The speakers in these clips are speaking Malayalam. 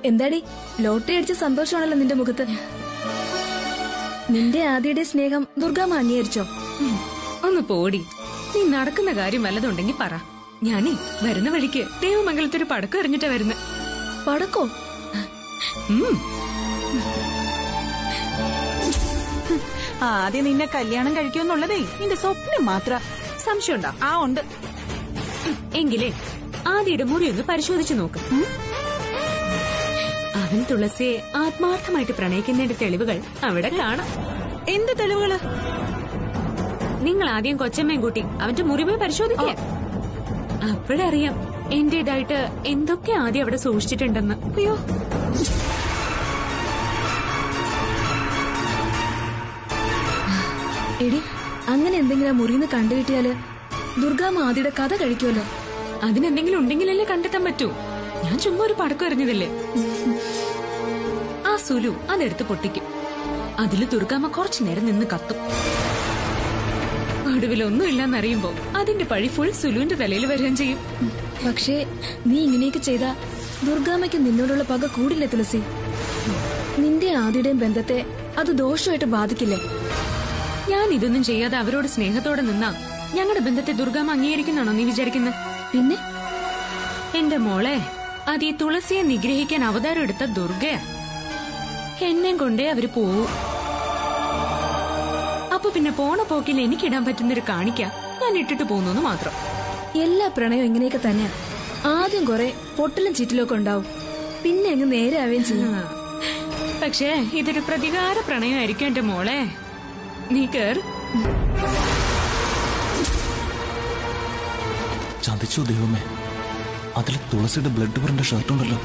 എന്താടി ലോട്ടറി അടിച്ച സന്തോഷമാണല്ലോ നിന്റെ മുഖത്ത്. നിന്റെ ആദ്യയുടെ സ്നേഹം ദുർഗാമ്മ അംഗീകരിച്ചോ? ഒന്ന് പോടി. നീ നടക്കുന്ന കാര്യം വല്ലതുണ്ടെങ്കി പറ. ഞാനേ വരുന്ന വഴിക്ക് ദേവമംഗലത്തൊരു പടക്കം എറിഞ്ഞിട്ടാ വരുന്നത്. പടക്കോ? ആദ്യം നിന്നെ കല്യാണം കഴിക്കുമെന്നുള്ളതേ നിന്റെ സ്വപ്നം മാത്ര. സംശയമുണ്ടോ? ആ ഉണ്ട്. എങ്കിലേ ആദ്യയുടെ മുറി ഒന്ന് പരിശോധിച്ചു നോക്ക്. അവൻ തുളസിയെ ആത്മാർത്ഥമായിട്ട് പ്രണയിക്കുന്നതിന്റെ തെളിവുകൾ അവിടെ കാണാം. എന്ത് തെളിവുകള്? നിങ്ങൾ ആദ്യം കൊച്ചമ്മയും കൂട്ടി അവന്റെ മുറി പോയി പരിശോധിക്കുക. അപ്പോഴറിയാം എന്റേതായിട്ട് എന്തൊക്കെ ആദ്യം അവിടെ സൂക്ഷിച്ചിട്ടുണ്ടെന്ന്. അയ്യോ, എടി അങ്ങനെ എന്തെങ്കിലും മുറിന്ന് കണ്ടുകിട്ടിയാല് ദുർഗാമ്മ ആദ്യയുടെ കഥ കഴിക്കുമല്ലോ. അതിനെന്തെങ്കിലും ഉണ്ടെങ്കിലല്ലേ കണ്ടെത്താൻ പറ്റൂ. ഞാൻ ചുമ്മാ ഒരു പടക്കം എറിഞ്ഞതല്ലേ. ആ സുലു അതെടുത്ത് പൊട്ടിക്കും. അതില് ദുർഗാമ്മ കുറച്ചു നേരം നിന്ന് കത്തും. ഒടുവിലൊന്നും ഇല്ലെന്നറിയുമ്പോ അതിന്റെ പഴി ഫുൾ സുലുവിന്റെ തലയിൽ വരികയും ചെയ്യും. പക്ഷേ നീ ഇങ്ങനെയൊക്കെ ചെയ്താ ദുർഗാമ്മയ്ക്ക് നിന്നോടുള്ള പക കൂടില്ലേ തുളസി? നിന്റെ ആദ്യയുടെയും ബന്ധത്തെ അത് ദോഷമായിട്ട് ബാധിക്കില്ലേ? ഞാൻ ഇതൊന്നും ചെയ്യാതെ അവരോട് സ്നേഹത്തോടെ നിന്നാ ഞങ്ങളുടെ ബന്ധത്തെ ദുർഗാമ്മ അംഗീകരിക്കുന്നാണോ നീ വിചാരിക്കുന്നത്? പിന്നെ എന്റെ മോളെ, അത് ഈ തുളസിയെ നിഗ്രഹിക്കാൻ അവതാരം എടുത്ത ദുർഗയാ. എന്നെയും കൊണ്ടേ അവര് പോവൂ. അപ്പൊ പിന്നെ പോണ പോക്കിൽ എനിക്കിടാൻ പറ്റുന്നൊരു കാണിക്ക ഞാൻ ഇട്ടിട്ട് പോകുന്നു മാത്രം. എല്ലാ പ്രണയവും ഇങ്ങനെയൊക്കെ തന്നെയാ. ആദ്യം കുറെ പൊട്ടലും ചീറ്റിലും ഒക്കെ ഉണ്ടാവും, പിന്നെ അങ്ങ് നേരെ ആവുകയും ചെയ്യും. പക്ഷേ ഇതൊരു പ്രതികാര പ്രണയമായിരിക്കും എന്റെ മോളെ. നീ കേർ. ചതിച്ചു ദൈവമേ, അതിൽ തുളസിയുടെ ബ്ലഡ് പ്രിന്റ് ഷർട്ട് ഉണ്ടല്ലോ.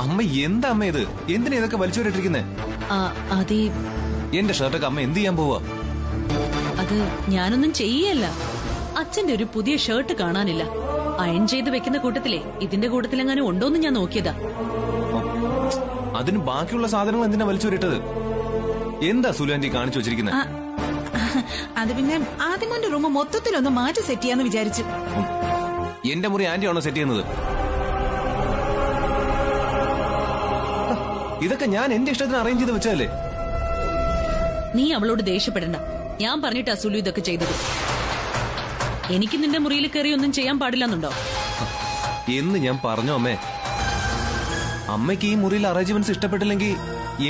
അമ്മ എന്താ അമ്മ ഇത്? എന്തിനാ ഇതൊക്കെ വലിച്ചുവരിട്ടിരിക്കുന്നേ? എന്റെ ഷർട്ടൊക്കെ അമ്മ എന്ത് ചെയ്യാൻ പോവാ? അത് ഞാനൊന്നും ചെയ്യല്ല. അച്ഛന്റെ ഒരു പുതിയ ഷർട്ട് കാണാനില്ല. അയൺ ചെയ്ത് വെക്കുന്ന കൂട്ടത്തിലെ ഇതിന്റെ കൂട്ടത്തിലെങ്ങാനും ഉണ്ടോന്ന് ഞാൻ നോക്കിയതാ. അതിന് ബാക്കിയുള്ള സാധനങ്ങൾ എന്തിനാ വലിച്ചുവരിട്ടത്? എന്താ സുലാന്റി കാണിച്ചു വെച്ചിരിക്കുന്നത്? അത് പിന്നെ ആദ്യമോന്റെ റൂം മൊത്തത്തിലൊന്ന് മാറ്റി സെറ്റ് ചെയ്യാന്ന് വിചാരിച്ചു. എന്റെ മുറി ആന്റിയാണോ സെറ്റ് ചെയ്യുന്നത്? ഇതൊക്കെ ഞാൻ എന്റെ ഇഷ്ടത്തിന് അറേഞ്ച് ചെയ്ത് വെച്ചതല്ലേ. നീ അവളോട് ദേഷ്യപ്പെടണ്ട. ഞാൻ പറഞ്ഞിട്ടാ സുലു ഇതൊക്കെ ചെയ്തത്. എനിക്ക് നിന്റെ മുറിയിൽ കയറി ഒന്നും ചെയ്യാൻ പാടില്ലെന്നുണ്ടോ? എന്ന് ഞാൻ പറഞ്ഞു അമ്മേ. അമ്മയ്ക്ക് ഈ മുറിയിൽ അറേഞ്ച്മെന്റ്സ് ഇഷ്ടപ്പെട്ടില്ലെങ്കിൽ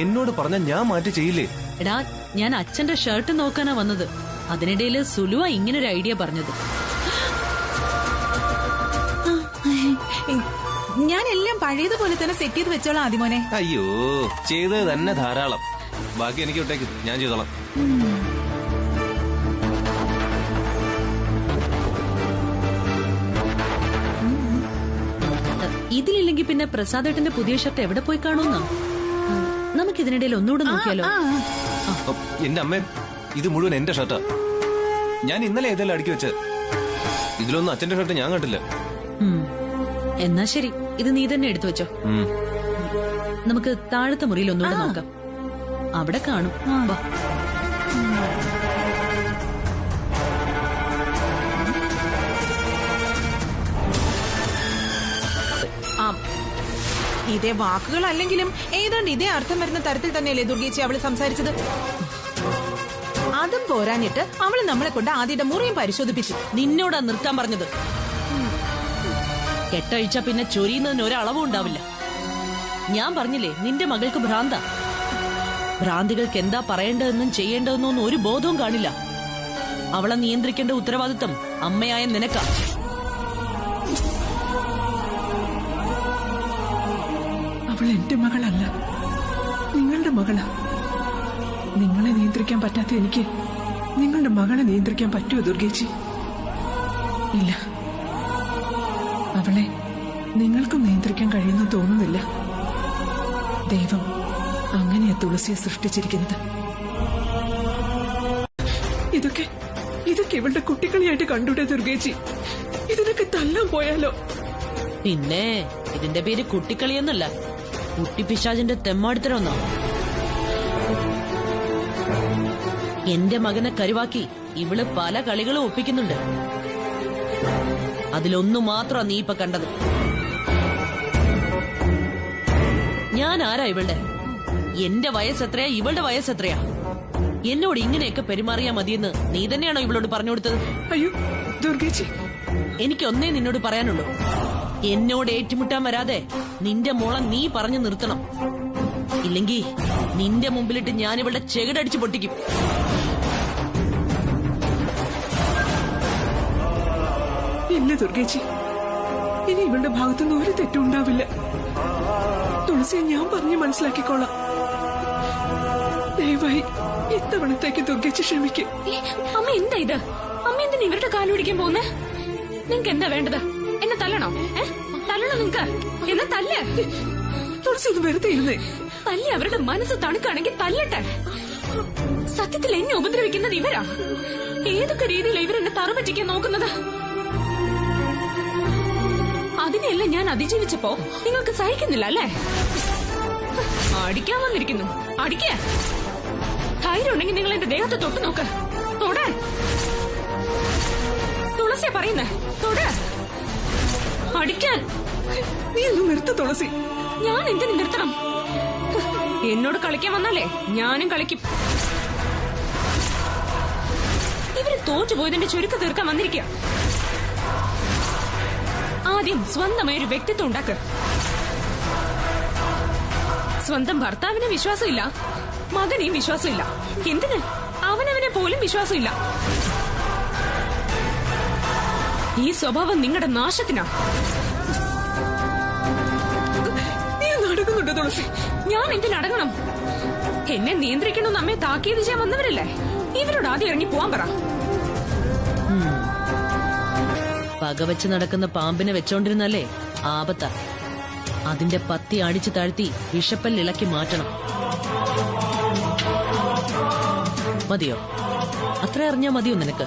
എന്നോട് പറഞ്ഞ ഞാൻ മാറ്റി ചെയ്യില്ലേ? എടാ, ഞാൻ അച്ഛന്റെ ഷർട്ട് നോക്കാനാ വന്നത്. അതിനിടയില് സുലുവാ ഇങ്ങനൊരു ഐഡിയ പറഞ്ഞത്. ഞാൻ എല്ലാം പഴയതുപോലെ തന്നെ സെറ്റ് ചെയ്ത് വെച്ചോളാം ആദ്യമോനെ. അയ്യോ, ചെയ്തത് തന്നെ ധാരാളം. ബാക്കി എനിക്ക് വിട്ടേക്ക്, ഞാൻ ചെയ്തോളാം. ഇതിലില്ലെങ്കിൽ പിന്നെ പ്രസാദേട്ടന്റെ പുതിയ ഷർട്ട് എവിടെ പോയി കാണുമെന്നാ? നമുക്കിതിനിടയിൽ ഒന്നുകൂടെ നോക്കിയാലോ? എന്റെ അമ്മ, ഇത് മുഴുവൻ എന്റെ ഷർട്ടാ. ഞാൻ ഇന്നലെ ഏതെല്ലാം അടുക്കി വെച്ച്. ഇതിലൊന്നും അച്ഛന്റെ ഷർട്ട് ഞാൻ കണ്ടില്ല. എന്നാ ശരി, ഇത് നീ തന്നെ എടുത്തു വെച്ചോ. നമുക്ക് താഴത്തെ മുറിയിൽ ഒന്നുകൂടെ നോക്കാം. അവിടെ കാണും. വാ. ഇതേ വാക്കുകളല്ലെങ്കിലും ഏതാണ്ട് ഇതേ അർത്ഥം വരുന്ന തരത്തിൽ തന്നെയല്ലേ ദുർഗേച്ചി അവള് സംസാരിച്ചത്. അതും പോരാഞ്ഞിട്ട് അവള് നമ്മളെ കൊണ്ട് ആദ്യയുടെ മുറിയും പരിശോധിപ്പിച്ചു. നിന്നോടാ നിർത്താൻ പറഞ്ഞത്. കെട്ടഴിച്ച പിന്നെ ചൊരിയുന്നതിന് ഒരളവും ഉണ്ടാവില്ല. ഞാൻ പറഞ്ഞില്ലേ, നിന്റെ മകൾക്ക് ഭ്രാന്ത. ഭ്രാന്തികൾക്ക് എന്താ പറയേണ്ടതെന്നും ചെയ്യേണ്ടതെന്നും ഒന്നും ഒരു ബോധവും കാണില്ല. അവളെ നിയന്ത്രിക്കേണ്ട ഉത്തരവാദിത്തം അമ്മയായ നിനക്കാ. അവൾ എന്റെ മകളല്ല, നിങ്ങളുടെ മകളാ. നിങ്ങളെ നിയന്ത്രിക്കാൻ പറ്റാത്ത എനിക്ക് നിങ്ങളുടെ മകളെ നിയന്ത്രിക്കാൻ പറ്റുമോ ദുർഗേച്ചി? ഇല്ല, അവളെ നിങ്ങൾക്കും നിയന്ത്രിക്കാൻ കഴിയുമെന്ന് തോന്നുന്നില്ല. ദൈവം അങ്ങനെയാ തുളസിയെ സൃഷ്ടിച്ചിരിക്കുന്നത്. ഇതൊക്കെ ഇവളുടെ കുട്ടികളെയായിട്ട് കണ്ടൂടെ ദുർഗേച്ചി? ഇതിനൊക്കെ തല്ലാൻ പോയാലോ? പിന്നെ ഇതിന്റെ പേര് കുട്ടിക്കളിയെന്നല്ല, കുട്ടിപ്പിശാചിന്റെ തെമ്മാടിത്തരമെന്നോ. എന്റെ മകനെ കരുവാക്കി ഇവള് പല കളികളും ഒപ്പിക്കുന്നുണ്ട്. അതിലൊന്നു മാത്രമാ നീ ഇപ്പൊ കണ്ടത്. ഞാൻ ആരാ ഇവളുടെ? എന്റെ വയസ്സെത്രയാ, ഇവളുടെ വയസ്സെത്രയാ? എന്നോട് ഇങ്ങനെയൊക്കെ പെരുമാറിയാ മതിയെന്ന് നീ തന്നെയാണോ ഇവളോട് പറഞ്ഞു കൊടുത്തത്? അയ്യോ ദുർഗേച്ചി, എനിക്കൊന്നേ നിന്നോട് പറയാനുള്ളൂ. എന്നോട് ഏറ്റുമുട്ടാൻ വരാതെ നിന്റെ മോളെ നീ പറഞ്ഞു നിർത്തണം. ഇല്ലെങ്കിൽ നിന്റെ മുമ്പിലിട്ട് ഞാൻ ഇവളുടെ ചെകിടടിച്ചു പൊട്ടിക്കും. ഇല്ല ദുർഗേച്ചി, ഇനി ഇവളുടെ ഭാഗത്തുനിന്ന് ഒരു തെറ്റും ഉണ്ടാവില്ല. തുളസിയെ ഞാൻ പറഞ്ഞു മനസ്സിലാക്കിക്കോളാം. ദയവായി ഇത്തവണത്തേക്ക് ദുർഗേച്ചി ക്ഷമിക്കും. അമ്മ എന്താ ഇത്? അമ്മ എന്തിനാ ഇവരുടെ കാലുപിടിക്കാൻ പോകുന്നേ? നിങ്ങക്ക് എന്താ വേണ്ടത്? എന്നെ തല്ലണോ? തല്ലണോ നിങ്ങക്ക്? എന്നാ തല്ല. തുളസി ഒന്ന് വെറുതെ ഇരുന്നേ. തല്ലി അവരുടെ മനസ്സ് തണുക്കാണെങ്കിൽ തല്ലട്ടെ. സത്യത്തിൽ എന്നെ ഉപദ്രവിക്കുന്നത് ഇവരാ. ഏതൊക്കെ രീതിയിലാണ് ഇവരെന്നെ തറപറ്റിക്കാൻ നോക്കുന്നത്? അതിനെയല്ല ഞാൻ അതിജീവിച്ചപ്പോ നിങ്ങൾക്ക് സഹിക്കുന്നില്ല അല്ലേ? അടിക്കാൻ വന്നിരിക്കുന്നു. അടിക്കാ. ധൈര്യം ഉണ്ടെങ്കിൽ നിങ്ങൾ എന്റെ ദേഹത്തെ തൊട്ട് നോക്ക്. തൊടാൻ. തുളസിയാ പറയുന്നേ, തൊട്. അടിക്കാൻ. നീ ഒന്ന് നിർത്ത് തുളസി. ഞാൻ എന്തിനു നിർത്തണം? എന്നോട് കളിക്കാൻ വന്നാലേ ഞാനും കളിക്കും. ഇവര് തോറ്റുപോയതിന്റെ ചുരുക്കം തീർക്കാൻ വന്നിരിക്കുക. ആദ്യം സ്വന്തമായ ഒരു വ്യക്തിത്വം ഉണ്ടാക്കുക. സ്വന്തം ഭർത്താവിന് വിശ്വാസമില്ല, മകനെയും വിശ്വാസമില്ല. എന്തിന്? അവനവനെ പോലും വിശ്വാസമില്ല. ഈ സ്വഭാവം നിങ്ങളുടെ നാശത്തിനാ. നീ നടക്കുന്നുണ്ടോ തുളസി? ഞാൻ എന്തിനടങ്ങണം? എന്നെ നിയന്ത്രിക്കണമെന്ന് അമ്മയെ താക്കീത് ചെയ്യാൻ വന്നവരല്ലേ? ഇവരോട് ആദ്യം ഇറങ്ങി പോവാൻ പറ. പകവെച്ച് നടക്കുന്ന പാമ്പിനെ വെച്ചോണ്ടിരുന്നല്ലേ ആപത്താ. അതിന്റെ പത്തി അടിച്ചു താഴ്ത്തി വിഷപ്പല്ലിളക്കി മാറ്റണം. മതിയോ? അത്ര അറിഞ്ഞാ മതിയോ നിനക്ക്?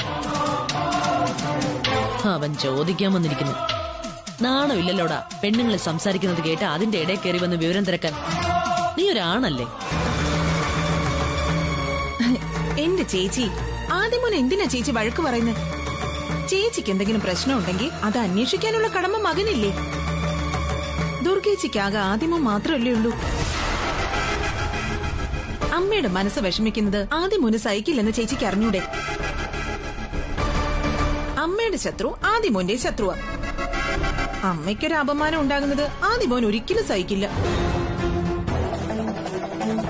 അവൻ ചോദിക്കാൻ വന്നിരിക്കുന്നു. നാണോ ഇല്ലല്ലോടാ പെണ്ണുങ്ങളെ സംസാരിക്കുന്നത് കേട്ട് അതിന്റെ ഇടയിൽ കയറി വന്ന് വിവരം തിരക്കാൻ? നീ ഒരാണല്ലേ? എന്റെ ചേച്ചി, ആദ്യമോൻ എന്തിനാ ചേച്ചി വഴക്ക് പറയുന്നത്? ചേച്ചിക്ക് എന്തെങ്കിലും പ്രശ്നമുണ്ടെങ്കിൽ അത് അന്വേഷിക്കാനുള്ള കടമ മകനില്ലേ? ദുർഗേച്ചിക്കാകെ ആദ്യമോ മാത്രമല്ലേ ഉള്ളൂ. അമ്മയുടെ മനസ്സ് വിഷമിക്കുന്നത് ആദ്യമോന് സഹിക്കില്ലെന്ന് ചേച്ചിക്ക് അറിഞ്ഞൂടെ? അമ്മയുടെ ശത്രു ആദ്യമോന്റെ ശത്രുവാ. അമ്മയ്ക്കൊരു അപമാനം ഉണ്ടാകുന്നത് ആദ്യമോൻ ഒരിക്കലും സഹിക്കില്ല.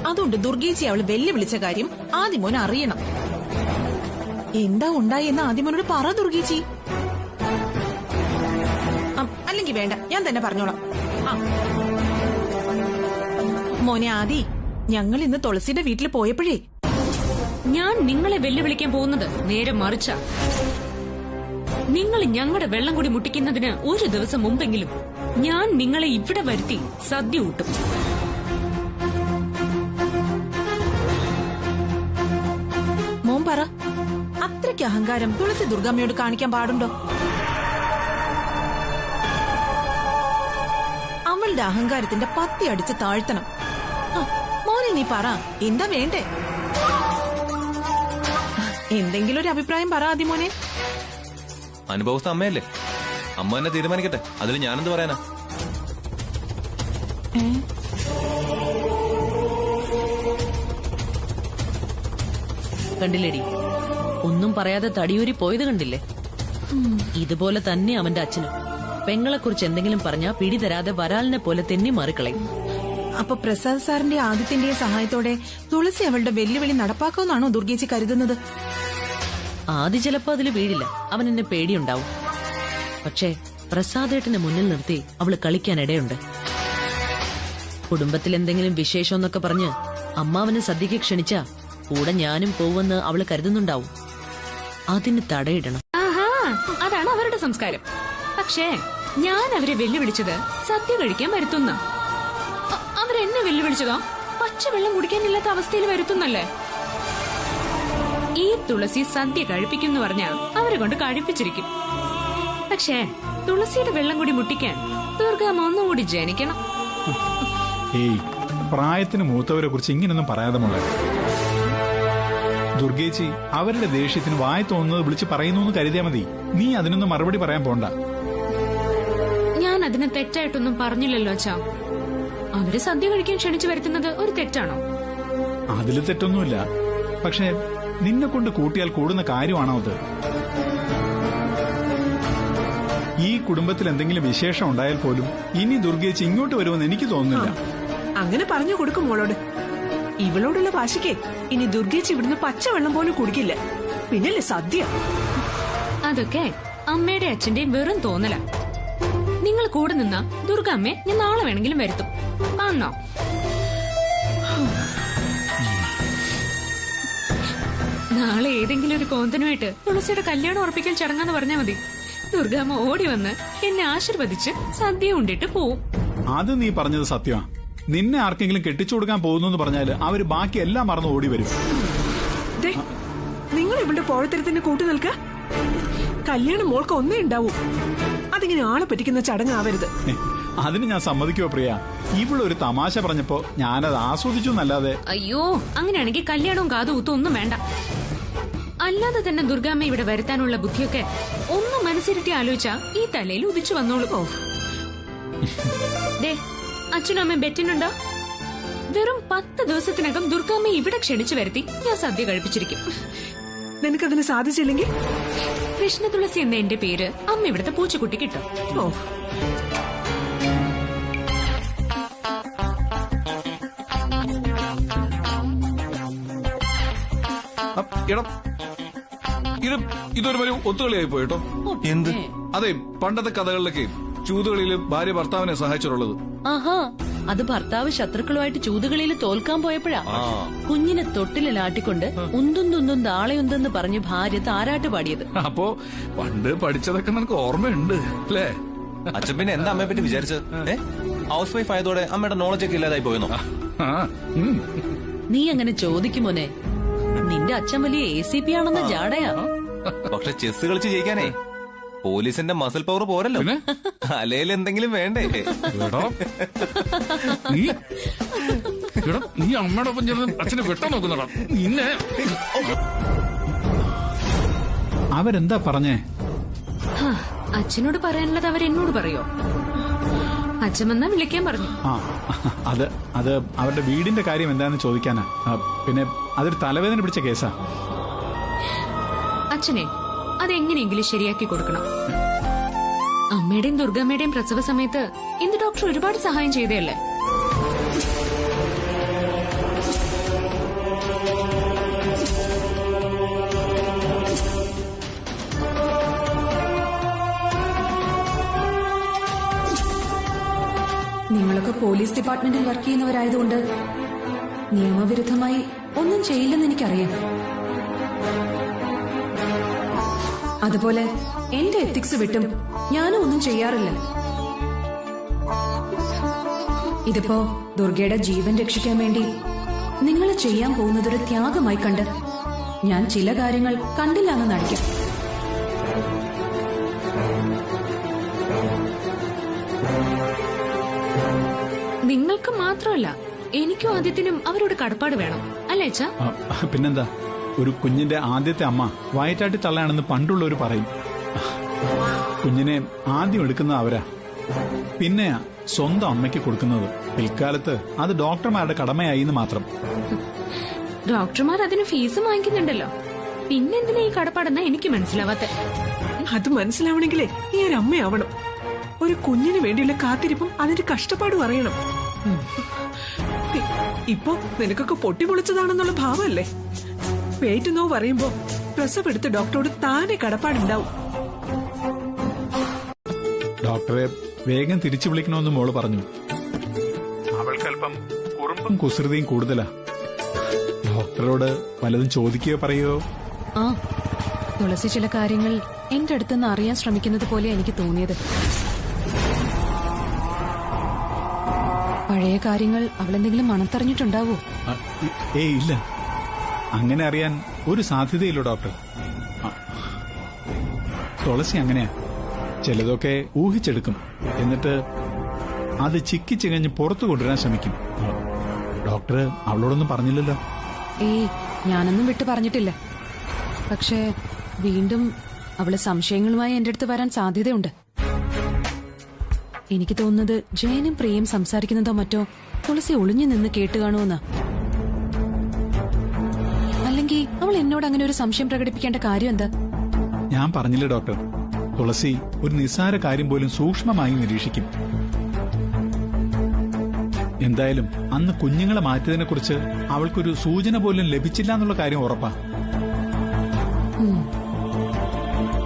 അതുകൊണ്ട് ദുർഗേച്ചി അവള് വെല്ലുവിളിച്ച കാര്യം ആദ്യമോൻ അറിയണം. എന്താ ഉണ്ടായെന്ന് ആദ്യമോനോട് പറ ദുർഗേച്ചി. അല്ലെങ്കിൽ വേണ്ട, ഞാൻ തന്നെ പറഞ്ഞോളാം. മോനെ ആദി, ഞങ്ങൾ ഇന്ന് തുളസിയുടെ വീട്ടിൽ പോയപ്പോഴേ ഞാൻ നിങ്ങളെ വെല്ലുവിളിക്കാൻ പോകുന്നത് നേരെ മറിച്ച. നിങ്ങൾ ഞങ്ങളുടെ വെള്ളം കൂടി മുട്ടിക്കുന്നതിന് ഒരു ദിവസം മുമ്പെങ്കിലും ഞാൻ നിങ്ങളെ ഇവിടെ വരുത്തി സദ്യ ഊട്ടും. മോൻ പറ, അത്രയ്ക്ക് അഹങ്കാരം തുളസി ദുർഗാമ്മയോട് കാണിക്കാൻ പാടുണ്ടോ? അവളുടെ അഹങ്കാരത്തിന്റെ പത്തി അടിച്ച് താഴ്ത്തണം. മോനെ നീ പറ, എന്താ വേണ്ടേ? എന്തെങ്കിലും ഒരു അഭിപ്രായം പറ ആദ്യമോനെ. അനുഭവസ്ഥ അമ്മയല്ലേ, അമ്മ തന്നെ തീരുമാനിക്കട്ടെ. അതിൽ ഞാനെന്ത് പറയാനാ? കണ്ടില്ലേടി, ഒന്നും പറയാതെ തടിയൂരി പോയത് കണ്ടില്ലേ? ഇതുപോലെ തന്നെ അവന്റെ അച്ഛനും. പെങ്ങളെ കുറിച്ച് എന്തെങ്കിലും പറഞ്ഞാ പിടി തരാതെ വരാലിനെ പോലെ തെന്നി മാറിക്കളയും. അപ്പൊ പ്രസാദ് സാറിന്റെ ആദിത്യന്റെയും സഹായത്തോടെ തുളസി അവളുടെ വെല്ലുവിളി നടപ്പാക്കുമെന്നാണോ ദുർഗേച്ചി കരുതുന്നത്? ആദ്യ ചിലപ്പോ അതില് വീഴില്ല, അവൻ എന്നെ പേടിയുണ്ടാവും. പക്ഷേ പ്രസാദേട്ടനെ മുന്നിൽ നിർത്തി അവള് കളിക്കാനിടയുണ്ട്. കുടുംബത്തിൽ എന്തെങ്കിലും വിശേഷം എന്നൊക്കെ പറഞ്ഞ് അമ്മാവനെ സദ്യക്ക് ക്ഷണിച്ചാ കൂടെ ഞാനും പോവെന്ന് അവള് കരുതുന്നുണ്ടാവും. അതിന് തടയിടണം. ആഹാ, അതാണ് അവരുടെ സംസ്കാരം. പക്ഷേ ഞാൻ അവരെ വെല്ലുവിളിച്ചത് സദ്യ കഴിക്കാൻ വരുത്തുന്ന. അവരെന്നെ വെല്ലുവിളിച്ചതോ പച്ചവെള്ളം കുടിക്കാനില്ലാത്ത അവസ്ഥയിൽ വരുത്തുന്നല്ലേ? ഈ തുളസി സദ്യ കഴിപ്പിക്കും പറഞ്ഞാ അവരെ കൊണ്ട് കഴിപ്പിച്ചിരിക്കും. പക്ഷേ തുളസിയുടെ വെള്ളം കൂടി മുട്ടിക്കാൻ ദുർഗാമ്മ ഒന്നുകൂടി ജനിക്കണം. ഏയ്, പ്രായത്തിന് മൂത്തവരെ കുറിച്ച് ഇങ്ങനൊന്നും പറയാതെ മോളെ. ദുർഗേച്ചി അവരുടെ ദേഷ്യത്തിന് വായ തോന്നുന്നത് വിളിച്ച് പറയുന്നു എന്ന് കരുതിയാ മതി. നീ അതിനൊന്നും മറുപടി പറയാൻ പോണ്ട. ഞാൻ അതിന് തെറ്റായിട്ടൊന്നും പറഞ്ഞില്ലല്ലോ അച്ഛാ. അവര് സദ്യ കഴിക്കാൻ ക്ഷണിച്ചു വരുത്തുന്നത് ഒരു തെറ്റാണോ? അതിൽ തെറ്റൊന്നുമില്ല. പക്ഷെ നിന്നെ കൊണ്ട് കൂട്ടിയാൽ കൂടുന്ന കാര്യമാണോ അത്? ഈ കുടുംബത്തിൽ എന്തെങ്കിലും വിശേഷം ഉണ്ടായാൽ പോലും ഇനി ദുർഗേച്ചി ഇങ്ങോട്ട് വരുമെന്ന് എനിക്ക് തോന്നുന്നില്ല. അങ്ങനെ പറഞ്ഞു കൊടുക്കും മോളോട്. ഇവളോടുള്ള വാശിക്ക് ഇനി ദുർഗേച്ചി ഇവിടുന്ന് പച്ചവെള്ളം പോലും കുടിക്കില്ല. പിന്നല്ലേ സദ്യ. അതൊക്കെ അമ്മയുടെ അച്ഛന്റെയും വെറും തോന്നല. നിങ്ങൾ കൂടെ നിന്നാ ദുർഗാമ്മയെ ഞാൻ നാളെ വേണമെങ്കിലും വരുത്തും. ആന്നോ? നാളെ ഏതെങ്കിലും ഒരു കോന്തനുമായിട്ട് തുളസിയുടെ കല്യാണം ഉറപ്പിക്കൽ ചടങ്ങാന്ന് പറഞ്ഞാൽ മതി. ദുർഗാമ്മ ഓടി വന്ന് എന്നെ ആശീർവദിച്ച് സദ്യ ഉണ്ടിട്ട് പോവും. അത് നീ പറഞ്ഞത് സത്യമാ. നിന്നെ ആർക്കെങ്കിലും കെട്ടിച്ചു കൊടുക്കാൻ പോകുന്നു എന്ന് പറഞ്ഞാല് അവര് ബാക്കി എല്ലാം മറന്ന് ഓടി വരും. നിങ്ങൾ ഇവളുടെ പോഴത്തരത്തിന് കൂട്ടു നിൽക്ക. കല്യാണം മോൾക്ക് ഒന്നേ ഉണ്ടാവൂ. അതിങ്ങനെ ആളെ പറ്റിക്കുന്ന ചടങ്ങാവരുത്. അതിന് ഞാൻ സമ്മതിക്കുവോ പ്രിയ? ഇവളൊരു തമാശ പറഞ്ഞപ്പോ ഞാനത് ആസ്വദിച്ചു എന്നല്ലാതെ. അയ്യോ, അങ്ങനെയാണെങ്കിൽ കല്യാണവും കാതുകൂത്തും ഒന്നും വേണ്ട. അല്ലാതെ തന്നെ ദുർഗാമ്മ ഇവിടെ വരുത്താനുള്ള ബുദ്ധിയൊക്കെ ഒന്ന് മനസ്സിരുത്തി ആലോചിച്ചാ ഈ തലയിൽ ഉദിച്ചു വന്നോളൂ. ദേ, അച്ഛനും അമ്മയും ബെറ്റിനുണ്ടോ? വെറും 10 ദിവസത്തിനകം ദുർഗാമ്മ ഇവിടെ ക്ഷണിച്ചു വരുത്തി ഞാൻ സദ്യ കഴിപ്പിച്ചിരിക്കും. നിനക്കതിന് സാധിച്ചില്ലെങ്കിൽ കൃഷ്ണ തുളസി എന്ന എന്റെ പേര് അമ്മ ഇവിടുത്തെ പൂച്ചക്കുട്ടി കിട്ടും. ഓ, ഇതൊരു വലിയ ഒത്തുകളിയായി പോയിട്ടോ. എന്ത്? അതെ, പണ്ടത്തെ കഥകളിലൊക്കെ ചൂതുകളിയിൽ ഭാര്യ ഭർത്താവിനെ സഹായിച്ചിട്ടുള്ളത്. ആഹാ, അത് ഭർത്താവ് ശത്രുക്കളുമായിട്ട് ചൂതുകളിയിൽ തോൽക്കാൻ പോയപ്പോഴാ കുഞ്ഞിനെ തൊട്ടിലാട്ടിക്കൊണ്ട് ഉന്തുന്തുന്തും താളയുന്തെന്ന് പറഞ്ഞ് ഭാര്യ താരാട്ട് പാടിയത്. അപ്പോ പണ്ട് പഠിച്ചതൊക്കെ നിനക്ക് ഓർമ്മയുണ്ട് അല്ലേ? അച്ഛൻ പിന്നെ എന്താ അമ്മയെ പറ്റി വിചാരിച്ചത്? ഹൗസ് വൈഫ് ആയതോടെ അമ്മയുടെ നോളജ് ഒക്കെ ഇല്ലാതായി പോയെന്നോ? നീ അങ്ങനെ ചോദിക്കുമോനെ? നിന്റെ അച്ഛൻ വലിയ ACP ആണെന്ന ജാടയാ. പക്ഷെ ചെസ് കളിച്ച് ജയിക്കാനേ പോലീസിന്റെ മസിൽ പവർ പോരല്ലോ. അലയിൽ എന്തെങ്കിലും വേണ്ടേ? നീ അമ്മയുടെ ഒപ്പം ചേർന്ന് അച്ഛനെ വെട്ടാൻ നോക്കുന്നടാ നിന്നെ. അവരെന്താ പറഞ്ഞേ? അച്ഛനോട് പറയാനുള്ളത് അവരെന്നോട് പറയോ? അച്ഛൻ വന്നാ വിളിക്കാൻ പറഞ്ഞു. അത് അവരുടെ വീടിന്റെ കാര്യം എന്താന്ന് ചോദിക്കാനാ. പിന്നെ അതൊരു തലവേദന പിടിച്ച കേസാ. അച്ഛനെ അതെങ്ങനെയെങ്കിലും ശരിയാക്കി കൊടുക്കണം. അമ്മയുടെയും ദുർഗമ്മയുടെയും പ്രസവ സമയത്ത് ഇന്ന് ഡോക്ടർ ഒരുപാട് സഹായം ചെയ്തല്ലേ. നിങ്ങളൊക്കെ പോലീസ് ഡിപ്പാർട്ട്മെന്റിൽ വർക്ക് ചെയ്യുന്നവരായതുകൊണ്ട് നിയമവിരുദ്ധമായി ഒന്നും ചെയ്യില്ലെന്ന് എനിക്കറിയാം. അതുപോലെ എന്റെ എത്തിക്സ് വിട്ടും ഞാനും ഒന്നും ചെയ്യാറില്ല. ഇതിപ്പോ ദുർഗയുടെ ജീവൻ രക്ഷിക്കാൻ വേണ്ടി നിങ്ങൾ ചെയ്യാൻ പോകുന്നതൊരു ത്യാഗമായി കണ്ട് ഞാൻ ചില കാര്യങ്ങൾ കണ്ടില്ലാന്ന് നടിക്കാം. നിങ്ങൾക്ക് മാത്രമല്ല എനിക്കും ആദ്യത്തിനും അവരോട് കടപ്പാട് വേണം അല്ലേ അച്ഛാ? പിന്നെന്താ, ഒരു കുഞ്ഞിന്റെ ആദ്യത്തെ അമ്മ വയറ്റാട്ടി തള്ളയാണെന്ന് പണ്ടുള്ളവർ പറയും. കുഞ്ഞിനെ ആദ്യം എടുക്കുന്നത് അവരാ, പിന്നെ സ്വന്തം അമ്മയ്ക്ക് കൊടുക്കുന്നത്. പിൽക്കാലത്ത് അത് ഡോക്ടർമാരുടെ കടമയായി എന്ന് മാത്രം. ഡോക്ടർമാർ അതിന് ഫീസ് വാങ്ങിക്കുന്നുണ്ടല്ലോ, പിന്നെന്തിനാ ഈ കടപ്പാടെന്നാ എനിക്ക് മനസ്സിലാവാത്ത. അത് മനസ്സിലാവണമെങ്കിലേ ഈ ഒരു അമ്മയാവണം. ഒരു കുഞ്ഞിന് വേണ്ടിയുള്ള കാത്തിരിപ്പും അതിന്റെ കഷ്ടപ്പാടും അറിയണം. ഇപ്പൊ നിനക്കൊക്കെ പൊട്ടിപ്പൊളിച്ചതാണെന്നുള്ള ഭാവമല്ലേ? പേറ്റ് നോവ് പറയുമ്പോ പ്രസവെടുത്ത് ഡോക്ടറോട് താനെ കടപ്പാടുണ്ടാവും. ഡോക്ടറെ വേഗം തിരിച്ചു വിളിക്കണമെന്ന് മോള് പറഞ്ഞു. അവൾക്കല്പം കുറുമ്പും കുസൃതിയും കൂടുതലാ. ഡോക്ടറോട് വല്ലതും ചോദിക്കുകയോ പറയോ? തുളസി ചില കാര്യങ്ങൾ എന്റെ അടുത്തുനിന്ന് അറിയാൻ ശ്രമിക്കുന്നത് പോലെ എനിക്ക് തോന്നിയത്. പഴയ കാര്യങ്ങൾ അവളെന്തെങ്കിലും മണത്തറിഞ്ഞിട്ടുണ്ടാവോ? ഇല്ല, അങ്ങനെ അറിയാൻ ഒരു സാധ്യതയില്ല ഡോക്ടർ. തുളസി അങ്ങനെയാ, ചിലതൊക്കെ ഊഹിച്ചെടുക്കും, എന്നിട്ട് അത് ചിക്കി ചികഞ്ഞ് പുറത്തു കൊണ്ടുവരാൻ ശ്രമിക്കും. ഡോക്ടർ അവളോടൊന്നും പറഞ്ഞില്ലല്ലോ? ഏയ്, ഞാനൊന്നും വിട്ടു പറഞ്ഞിട്ടില്ല. പക്ഷേ വീണ്ടും അവള് സംശയങ്ങളുമായി എന്റെ അടുത്ത് വരാൻ സാധ്യതയുണ്ട്. എനിക്ക് തോന്നുന്നത് ജയനും പ്രിയയും സംസാരിക്കുന്നതോ മറ്റോ തുളസി ഒളിഞ്ഞു നിന്ന് കേട്ട് കാണുമെന്നാ. അല്ലെങ്കിൽ അവൾ എന്നോട് അങ്ങനെ ഒരു സംശയം പ്രകടിപ്പിക്കേണ്ട കാര്യം എന്താ? ഞാൻ പറഞ്ഞില്ലേ ഡോക്ടർ, തുളസി ഒരു നിസ്സാര കാര്യം പോലും സൂക്ഷ്മമായി നിരീക്ഷിക്കും. എന്തായാലും അന്ന് കുഞ്ഞുങ്ങളെ മാറ്റിയതിനെ കുറിച്ച് അവൾക്കൊരു സൂചന പോലും ലഭിച്ചില്ല എന്നുള്ള കാര്യം ഉറപ്പാ.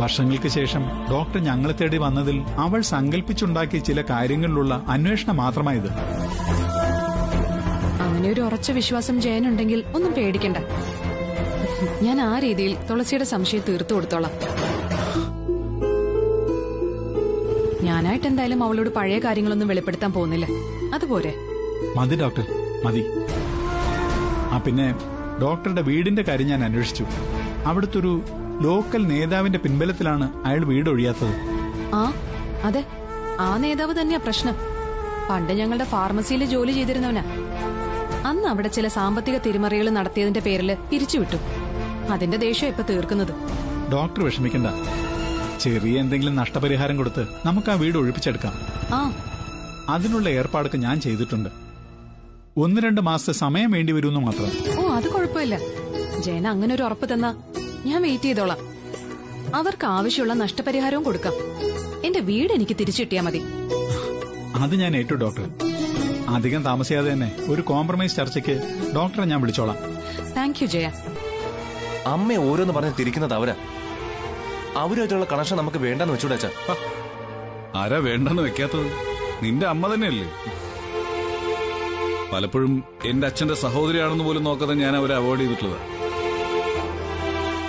വർഷങ്ങൾക്ക് ശേഷം ഡോക്ടർ ഞങ്ങളെ തേടി വന്നതിൽ അവൾ സങ്കല്പിച്ചുണ്ടാക്കിയ ചില കാര്യങ്ങളിലുള്ള അന്വേഷണം മാത്രമായത്. അങ്ങനെ ഒരു ഉറച്ച വിശ്വാസം ജയനുണ്ടെങ്കിൽ ഒന്നും പേടിക്കണ്ട. ഞാൻ ആ രീതിയിൽ തുളസിയുടെ സംശയം തീർത്തു കൊടുത്തോളാം. ഞാനായിട്ട് എന്തായാലും അവളോട് പഴയ കാര്യങ്ങളൊന്നും വെളിപ്പെടുത്താൻ പോകുന്നില്ല. അതുപോരെ? മതി ഡോക്ടർ, മതി. പിന്നെ ഡോക്ടറുടെ വീടിന്റെ കാര്യം ഞാൻ അന്വേഷിച്ചു. അവിടുത്തെ ഒരു ലോക്കൽ നേതാവിന്റെ പിൻബലത്തിലാണ് അയാൾ വീടൊഴിയാത്തത്. ആ അതെ, ആ നേതാവ് തന്നെയാ പ്രശ്നം. പണ്ട് ഞങ്ങളുടെ ഫാർമസിയിൽ ജോലി ചെയ്തിരുന്നവനാ. അന്ന് അവിടെ ചില സാമ്പത്തിക തിരിമറികൾ നടത്തിയതിന്റെ പേരിൽ പിരിച്ചുവിട്ടു. അതിന്റെ ദേഷ്യം ഇപ്പൊ തീർക്കുന്നത്. ഡോക്ടർ വിഷമിക്കണ്ട, ചെറിയ എന്തെങ്കിലും നഷ്ടപരിഹാരം കൊടുത്ത് നമുക്ക് ആ വീട് ഒഴിപ്പിച്ചെടുക്കാം. അതിനുള്ള ഏർപ്പാടൊക്കെ ഞാൻ ചെയ്തിട്ടുണ്ട്. 1-2 മാസത്തെ സമയം വേണ്ടി വരുമെന്ന് മാത്രം. ഓ, അത് കുഴപ്പമില്ല. ജയന അങ്ങനെ ഒരു ഉറപ്പ് തന്നാ ഞാൻ വെയിറ്റ് ചെയ്തോളാം. അവർക്ക് ആവശ്യമുള്ള നഷ്ടപരിഹാരവും കൊടുക്കാം. എന്റെ വീട് എനിക്ക് തിരിച്ചു കിട്ടിയാ മതി. അത് ഞാൻ ഏറ്റു ഡോക്ടർ. അധികം താമസിയാതെ തന്നെ ഒരു കോംപ്രമൈസ് ചർച്ചയ്ക്ക് ഡോക്ടറെ ഞാൻ വിളിച്ചോളാം. Thank you Jaya. അമ്മ ഓരോന്ന് പറഞ്ഞ് തിരിക്കുന്നത് അവരുമായിട്ടുള്ള കണക്ഷൻ നമുക്ക് വേണ്ടെന്ന് വെച്ചൂടാച്ചാ. ആരാ വേണ്ടെന്ന് വെക്കാത്തത്? നിന്റെ അമ്മ തന്നെയല്ലേ. പലപ്പോഴും എന്റെ അച്ഛന്റെ സഹോദരിയാണെന്ന് പോലും നോക്കാതെ ഞാൻ അവരെ അവോയ്ഡ് ചെയ്തിട്ടുള്ളത്.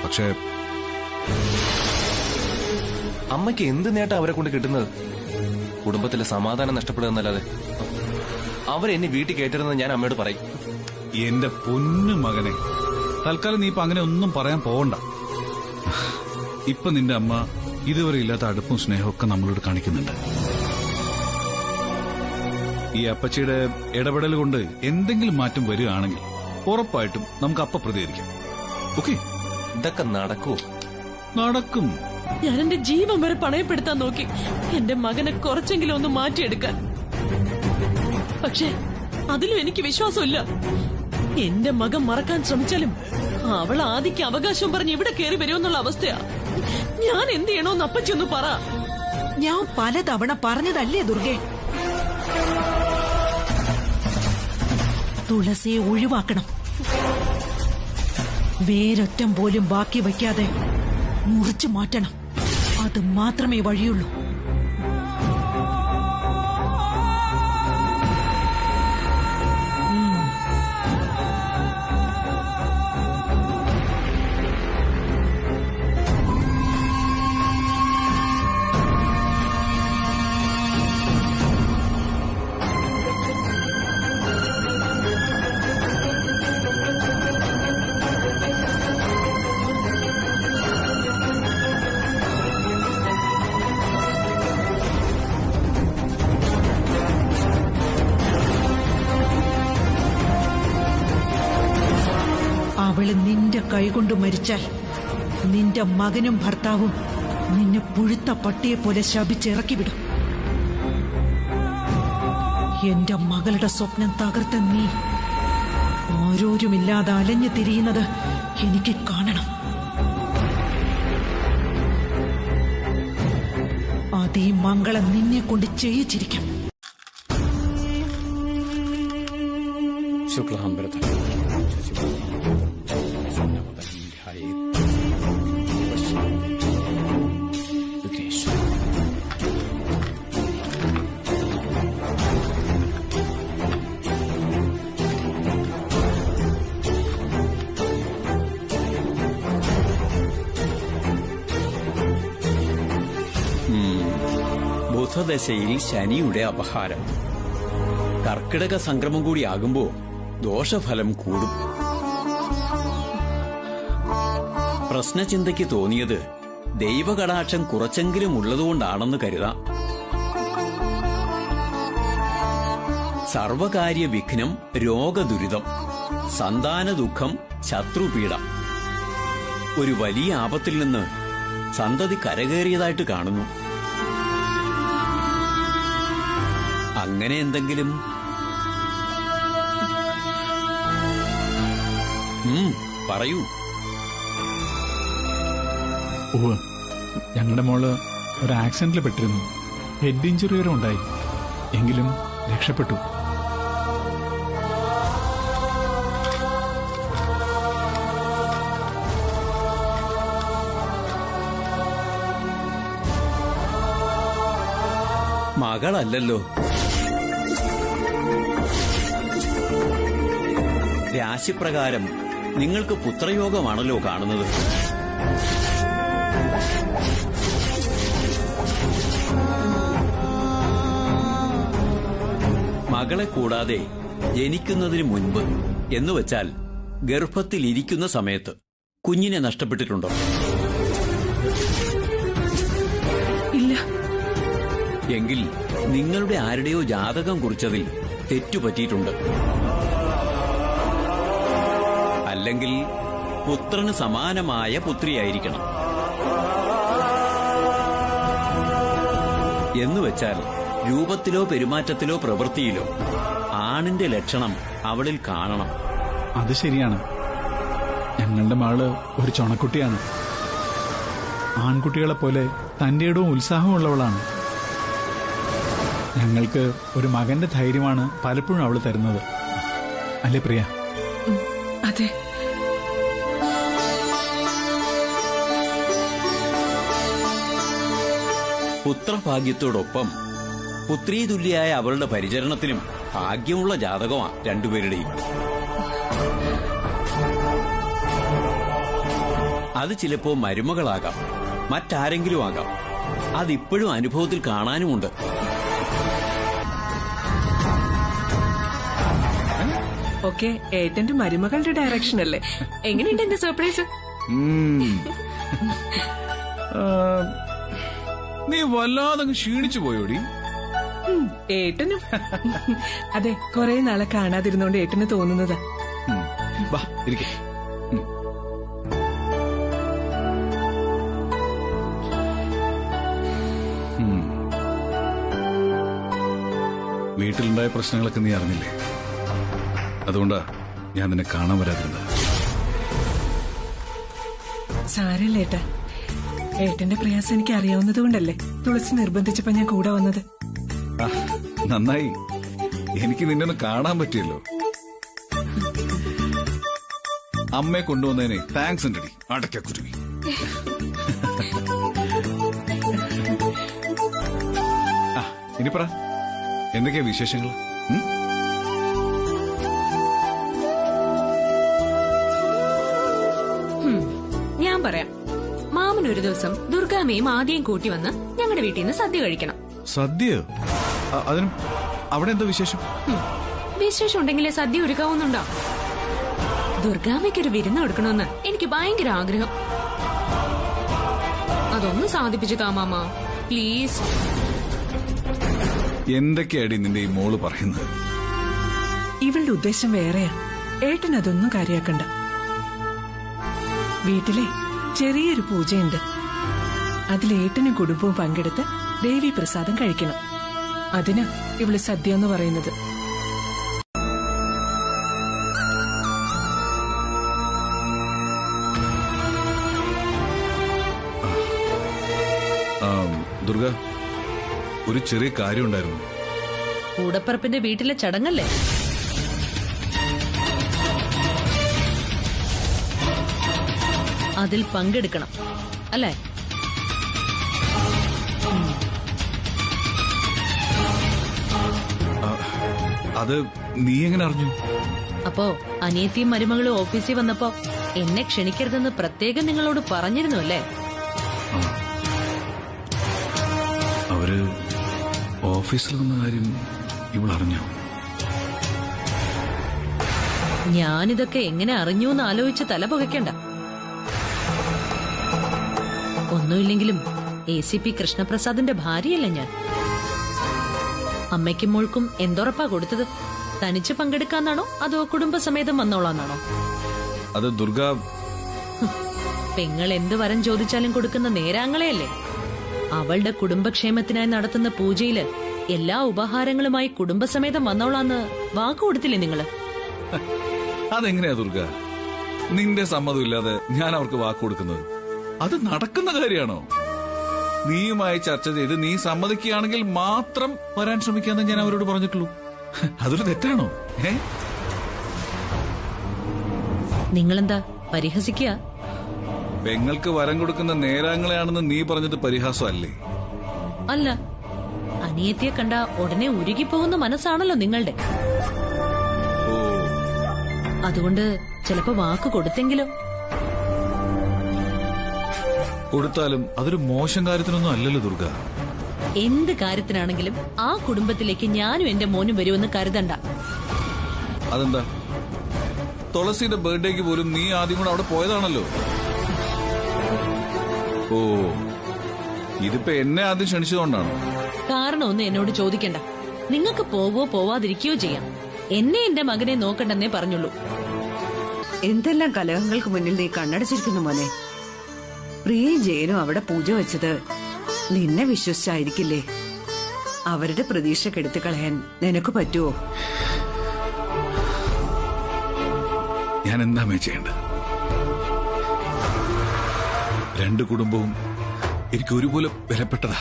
പക്ഷേ അമ്മയ്ക്ക് എന്ത് നേട്ടം അവരെ കൊണ്ട് കിട്ടുന്നത്? കുടുംബത്തിലെ സമാധാനം നഷ്ടപ്പെടുന്നല്ലാതെ. അവരെന്നെ വീട്ടിൽ കയറ്റരുതെന്ന് ഞാൻ അമ്മയോട് പറയും. എന്റെ പൊന്നു മകനെ, തൽക്കാലം നീ ഇപ്പൊ അങ്ങനെ ഒന്നും പറയാൻ പോകണ്ട. ഇപ്പൊ നിന്റെ അമ്മ ഇതുവരെ ഇല്ലാത്ത അടുപ്പും സ്നേഹമൊക്കെ നമ്മളോട് കാണിക്കുന്നുണ്ട്. ഈ അപ്പച്ചിയുടെ ഇടപെടൽ കൊണ്ട് എന്തെങ്കിലും മാറ്റം വരികയാണെങ്കിൽ ഉറപ്പായിട്ടും നമുക്ക് അപ്പ പ്രതികരിക്കാം. ഓക്കെ? ഇതൊക്കെ നടക്കൂ? നടക്കും. ഞാൻ എന്റെ ജീവൻ വരെ പണയപ്പെടുത്താൻ നോക്കി എന്റെ മകനെ കുറച്ചെങ്കിലും ഒന്ന് മാറ്റിയെടുക്കാൻ. പക്ഷേ അതിലും എനിക്ക് വിശ്വാസമില്ല. എന്റെ മകൻ മറക്കാൻ ശ്രമിച്ചാലും അവൾ ആദിക്ക് അവകാശം പറഞ്ഞ് ഇവിടെ കയറി വരുമെന്നുള്ള അവസ്ഥയാ. ഞാൻ എന്ത് ചെയ്യണോന്ന് അപ്പച്ചി ഒന്ന് പറ. ഞാൻ പലതവണ പറഞ്ഞതല്ലേ ദുർഗേ, തുളസിയെ ഒഴിവാക്കണം. വേരൊറ്റം പോലും ബാക്കി വയ്ക്കാതെ മുറിച്ചു മാറ്റണം. അത് മാത്രമേ വഴിയുള്ളൂ. അവള് നിന്റെ കൈകൊണ്ട് മരിച്ചാൽ നിന്റെ മകനും ഭർത്താവും നിന്നെ പുഴുത്ത പട്ടിയെ പോലെ ശപിച്ചിറക്കിവിടും. എന്റെ മകളുടെ സ്വപ്നം തകർത്ത നീ ആരോരുമില്ലാതെ അലഞ്ഞു തിരിയുന്നത് എനിക്ക് കാണണം. അതീ മംഗളം നിന്നെ കൊണ്ട് ചെയ്യിച്ചിരിക്കും. ബുധദശയിൽ ശനിയുടെ അപഹാരം. കർക്കിടക സംക്രമം കൂടിയാകുമ്പോ ദോഷഫലം കൂടും. പ്രശ്നചിന്തയ്ക്ക് തോന്നിയത് ദൈവകടാക്ഷം കുറച്ചെങ്കിലും ഉള്ളതുകൊണ്ടാണെന്ന് കരുതാം. സർവകാര്യ വിഘ്നം, രോഗദുരിതം, സന്താന ദുഃഖം, ശത്രുപീഡ. ഒരു വലിയ ആപത്തിൽ നിന്ന് സന്തതി കരകയറിയതായിട്ട് കാണുന്നു. അങ്ങനെ എന്തെങ്കിലും? പറയൂ. ഞങ്ങളുടെ മോള് ഒരു ആക്സിഡന്റിൽ പെട്ടിരുന്നു. ഹെഡ് ഇഞ്ചുറി വരെ ഉണ്ടായി. എങ്കിലും രക്ഷപ്പെട്ടു. മകളല്ലല്ലോ. രാശിപ്രകാരം നിങ്ങൾക്ക് പുത്രയോഗമാണല്ലോ കാണുന്നത്. മകളെ കൂടാതെ ജനിക്കുന്നതിന് മുൻപ് എന്നുവെച്ചാൽ ഗർഭത്തിലിരിക്കുന്ന സമയത്ത് കുഞ്ഞിനെ നഷ്ടപ്പെട്ടിട്ടുണ്ടോ? ഇല്ല. എങ്കിൽ നിങ്ങളുടെ ആരുടെയോ ജാതകം കുറിച്ചതിൽ തെറ്റുപറ്റിയിട്ടുണ്ട്. അല്ലെങ്കിൽ പുത്രന് സമാനമായ പുത്രിയായിരിക്കണം. എന്നുവെച്ചാൽ രൂപത്തിലോ പെരുമാറ്റത്തിലോ പ്രവൃത്തിയിലോ ആണിന്റെ ലക്ഷണം അവളിൽ കാണണം. അത് ശരിയാണ്. ഞങ്ങളുടെ മകള് ഒരു ചുണക്കുട്ടിയാണ്. ആൺകുട്ടികളെ പോലെ തന്റെ ഇടവും ഉത്സാഹവും ഉള്ളവളാണ്. ഞങ്ങൾക്ക് ഒരു മകന്റെ ധൈര്യമാണ് പലപ്പോഴും അവള് തരുന്നത്. അല്ലേ പ്രിയ? അതെ. പുത്രഭാഗ്യത്തോടൊപ്പം പുത്രീതുല്യായ അവളുടെ പരിചരണത്തിനും ഭാഗ്യമുള്ള ജാതകമാണ് രണ്ടുപേരുടെയും. അത് ചിലപ്പോ മരുമകളാകാം, മറ്റാരെങ്കിലും ആകാം. അതിപ്പോഴും അനുഭവത്തിൽ കാണാനുമുണ്ട്. ഓക്കെ, ഏട്ടന്റെ മരുമകളുടെ ഡയറക്ഷൻ അല്ലേ? എങ്ങനെയുണ്ട് എന്റെ സർപ്രൈസ്? നീ വല്ലാതെ ക്ഷീണിച്ചു പോയോടി. ഏട്ടനും അതെ, കുറെ നാളെ കാണാതിരുന്നോണ്ട് ഏട്ടന് തോന്നുന്നതാ. വീട്ടിലുണ്ടായ പ്രശ്നങ്ങളൊക്കെ നീ അറിഞ്ഞില്ലേ? അതുകൊണ്ടാ ഞാൻ നിന്നെ കാണാൻ വരാതിരുന്നത്. സാരല്ല ഏട്ടാ, ഏട്ടന്റെ പ്രയാസം എനിക്ക് അറിയാവുന്നത് കൊണ്ടല്ലേ തുളസി നിർബന്ധിച്ചപ്പോ ഞാൻ കൂടെ വന്നത്. നന്നായി, എനിക്ക് നിന്നെ ഒന്ന് കാണാൻ പറ്റിയല്ലോ. അമ്മയെ കൊണ്ടുവന്നതിനെ താങ്ക്സ് ഉണ്ടടി അടയ്ക്കുരുവി. ഇനി പറ, എന്തൊക്കെയാ വിശേഷങ്ങൾ? ഞാൻ പറയാം. മാമൻ ഒരു ദിവസം ദുർഗാമ്മയും ആദ്യം കൂട്ടി വന്ന് ഞങ്ങളുടെ വീട്ടിൽ നിന്ന് സദ്യ കഴിക്കണം. സദ്യയോ? അതിനും അവിടെ എന്താ വിശേഷം? വിശേഷം ഉണ്ടെങ്കിലേ സദ്യ ഒരുക്കാവുന്നുണ്ടോ? ദുർഗാമ്മയ്ക്കൊരു വിരുന്ന് കൊടുക്കണമെന്ന് എനിക്ക് ഭയങ്കര ആഗ്രഹം. അതൊന്ന് സാധിപ്പിച്ചു താ മാമ, പ്ലീസ്. എന്തൊക്കെയാടി നിന്റെ ഈ മോള് പറയുന്നത്? ഇവളുടെ ഉദ്ദേശം വേറെയാ. ഏട്ടൻ അതൊന്നും കാര്യാക്കണ്ട. വീട്ടിലെ ചെറിയൊരു പൂജയുണ്ട്. അതിൽ ഏട്ടനും കുടുംബവും പങ്കെടുത്ത് ദേവി പ്രസാദം കഴിക്കണം. അതിനാ ഇവള് സദ്യ എന്ന് പറയുന്നത്. ദുർഗ, ഒരു ചെറിയ കാര്യം ഉണ്ടായിരുന്നു. കൂടപ്പറപ്പിന്റെ വീട്ടിലെ ചടങ്ങല്ലേ? അതിൽ പങ്കെടുക്കണം അല്ലേ? അത് നീ എങ്ങനെ അറിഞ്ഞു? അപ്പോ അനിയത്തിയും മരുമകളും ഓഫീസിൽ വന്നപ്പോ എന്നെ ക്ഷണിക്കരുതെന്ന് പ്രത്യേകം നിങ്ങളോട് പറഞ്ഞിരുന്നു അല്ലേ? അവര് ഓഫീസിൽ വന്ന കാര്യം ഇവളറിഞ്ഞോ? ഞാനിതൊക്കെ എങ്ങനെ അറിഞ്ഞു എന്ന് ആലോചിച്ച് തല പുകയ്ക്കണ്ട. ഒന്നുമില്ലെങ്കിലും ACP കൃഷ്ണപ്രസാദിന്റെ ഭാര്യയല്ല ഞാൻ. അമ്മയ്ക്കും മോൾക്കും എന്തുറപ്പാ കൊടുത്തത്? തനിച്ച് പങ്കെടുക്കാന്നാണോ അതോ കുടുംബസമേതം വന്നോളാന്നാണോ? അത് ദുർഗ പെങ്ങൾ എന്ത് വരം ചോദിച്ചാലും കൊടുക്കുന്ന നേരാങ്ങളെയല്ലേ. അവളുടെ കുടുംബക്ഷേമത്തിനായി നടത്തുന്ന പൂജയില് എല്ലാ ഉപഹാരങ്ങളുമായി കുടുംബസമേതം വന്നോളാന്ന് വാക്കു കൊടുത്തില്ലേ നിങ്ങള്? അതെങ്ങനെയാ ദുർഗ? നിന്റെ സമ്മതമില്ലാതെ ഞാൻ അവർക്ക് വാക്ക് കൊടുക്കുന്നത് അത് നടക്കുന്ന കാര്യമാണോ? നീയുമായി ചർച്ച ചെയ്ത് നീ സമ്മതിക്കുകയാണെങ്കിൽ മാത്രം വരാൻ ശ്രമിക്കാന്ന് ഞാൻ അവരോട് പറഞ്ഞിട്ടുള്ളൂ. അതൊരു തെറ്റാണോ? നിങ്ങളെന്താ പരിഹസിക്കുക? പെങ്ങൾക്ക് വരം കൊടുക്കുന്ന നേരാങ്ങളെയാണെന്ന് നീ പറഞ്ഞത് പരിഹാസമല്ലേ? അല്ല, അനിയത്തിയെ കണ്ട ഉടനെ ഉരുകിപ്പോകുന്ന മനസ്സാണല്ലോ നിങ്ങളുടെ. അതുകൊണ്ട് ചിലപ്പോ വാക്ക് കൊടുത്തെങ്കിലോ? കൊടുത്താലും അതൊരു മോശം കാര്യത്തിനൊന്നും അല്ലല്ലോ ദുർഗ. എന്ത് കാര്യത്തിനാണെങ്കിലും ആ കുടുംബത്തിലേക്ക് ഞാനും എന്റെ മോനും വരുമെന്ന് കരുതണ്ട. അതെന്താ? തുളസിയുടെ ബർത്ത്ഡേക്ക് പോലും നീ ആദ്യം കൂടെ അവിടെ പോയതാണല്ലോ. ഓ, ഇതിപ്പോ എന്നെ ആദ്യം ക്ഷണിച്ചതുകൊണ്ടാണോ? കാരണമൊന്നും എന്നോട് ചോദിക്കണ്ട. നിങ്ങൾക്ക് പോവോ പോവാതിരിക്കുകയോ ചെയ്യാം. എന്നെ എന്റെ മകനെ നോക്കണ്ടെന്നേ പറഞ്ഞുള്ളൂ. എന്തെല്ലാം കലഹങ്ങൾക്ക് മുന്നിൽ നീ കണ്ണടച്ചിരിക്കുന്നു മോനെ. പ്രിയയും ജയനും അവിടെ പൂജ വെച്ചത് നിന്നെ വിശ്വസിച്ചായിരിക്കില്ലേ? അവരുടെ പ്രതീക്ഷ കെടുത്തി കളയാൻ നിനക്ക് പറ്റുമോ? ഞാൻ എന്താ ചെയ്യേണ്ടത്? രണ്ട് കുടുംബവും എനിക്ക് ഒരുപോലെ വിലപ്പെട്ടതാ.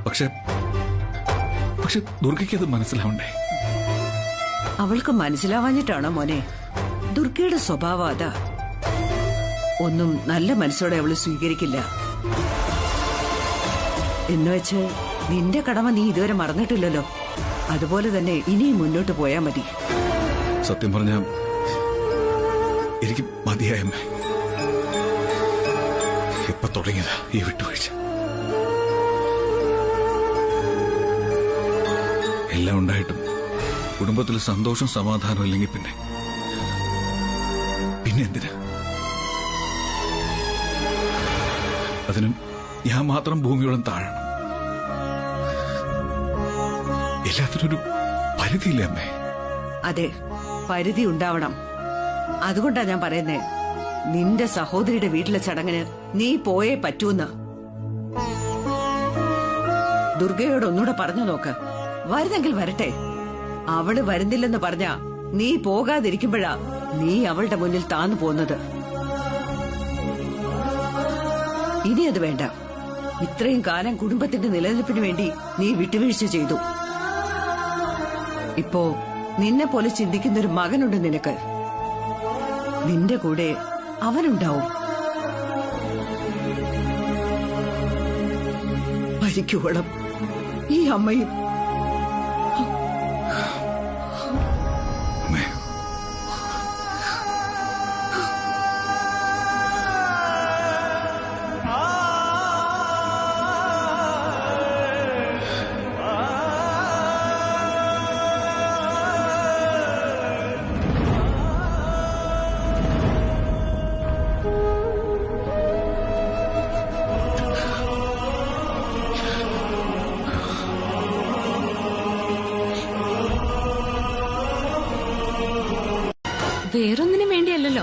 പക്ഷെ ദുർഗയ്ക്ക് അത് മനസ്സിലാവണ്ടേ? അവൾക്ക് മനസ്സിലാവാഞ്ഞിട്ടാണോ മോനെ? ദുർഗയുടെ സ്വഭാവം അതാ. ഒന്നും നല്ല മനസ്സോടെ അവള് സ്വീകരിക്കില്ല. എന്നുവെച്ച് നിന്റെ കടമ നീ ഇതുവരെ മറന്നിട്ടില്ലല്ലോ. അതുപോലെ തന്നെ ഇനിയും മുന്നോട്ട് പോയാ മതി. സത്യം പറഞ്ഞ എനിക്ക് മതിയായമ്മേ. എപ്പ തുടങ്ങിയതാ ഈ വിട്ടുവീഴ്ച? എല്ലാം ഉണ്ടായിട്ടും കുടുംബത്തിൽ സന്തോഷം സമാധാനം ഇല്ലെങ്കിൽ പിന്നെ എന്തിനാ? അതിനും ഞാൻ മാത്രം ഭൂമിയോളം താഴണം. എല്ലാത്തിനൊരു പരിധിയില്ലേ അമ്മേ? അതെ, പരിധി ഉണ്ടാവണം. അതുകൊണ്ടാ ഞാൻ പറയുന്നേ, നിന്റെ സഹോദരിയുടെ വീട്ടിലെ ചടങ്ങിന് നീ പോയേ പറ്റൂന്ന്. ദുർഗയോട് ഒന്നുകൂടെ പറഞ്ഞു നോക്ക്. വരുന്നെങ്കിൽ വരട്ടെ. അവള് വരുന്നില്ലെന്ന് പറഞ്ഞാ നീ പോകാതിരിക്കുമ്പോഴാ നീ അവളുടെ മുന്നിൽ താന്നു പോന്നത്. ഇനി അത് വേണ്ട. ഇത്രയും കാലം കുടുംബത്തിന്റെ നിലനിൽപ്പിന് വേണ്ടി നീ വിട്ടുവീഴ്ച ചെയ്തു. ഇപ്പോ നിന്നെ പോലെ ചിന്തിക്കുന്നൊരു മകനുണ്ട് നിനക്ക്. നിന്റെ കൂടെ അവനുണ്ടാവും. മരിക്കുവോളം ഈ അമ്മയും. വേറൊന്നിനും വേണ്ടിയല്ലല്ലോ.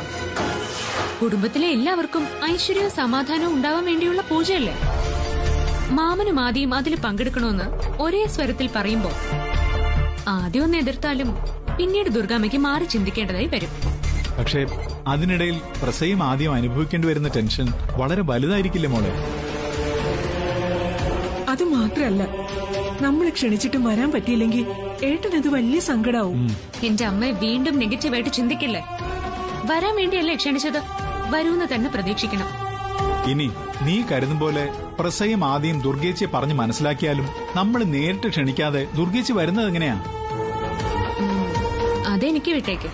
കുടുംബത്തിലെ എല്ലാവർക്കും ഐശ്വര്യവും സമാധാനവും ഉണ്ടാവാൻ വേണ്ടിയുള്ള പൂജയല്ലേ. മാമനും ആദ്യം അതിൽ പങ്കെടുക്കണമെന്ന് ഒരേ സ്വരത്തിൽ പറയുമ്പോ ആദ്യം ഒന്ന് എതിർത്താലും പിന്നീട് ദുർഗാമ്മയ്ക്ക് മാറി ചിന്തിക്കേണ്ടതായി വരും. പക്ഷേ അതിനിടയിൽ പ്രസയും ആദ്യം അനുഭവിക്കേണ്ടി വരുന്ന ടെൻഷൻ വളരെ വലുതായിരിക്കില്ലേ മോളെ? അത് മാത്രല്ല, നമ്മളെ ക്ഷണിച്ചിട്ടും വരാൻ പറ്റിയില്ലെങ്കിൽ ഏട്ടനത് വലിയ സങ്കടാവും. എന്റെ അമ്മയെ വീണ്ടും നെഗറ്റീവായിട്ട് ചിന്തിക്കില്ലേ. വരാൻ വേണ്ടിയല്ലേ ക്ഷണിച്ചത്. വരൂന്ന് തന്നെ പ്രതീക്ഷിക്കണം. ഇനി നീ കരുതും പോലെ പ്രസയും ആദ്യം ദുർഗേച്ചിയെ പറഞ്ഞ് മനസ്സിലാക്കിയാലും നമ്മൾ നേരിട്ട് ക്ഷണിക്കാതെ ദുർഗേച്ചി വരുന്നത് എങ്ങനെയാ? അതെനിക്ക് വിട്ടേക്ക്.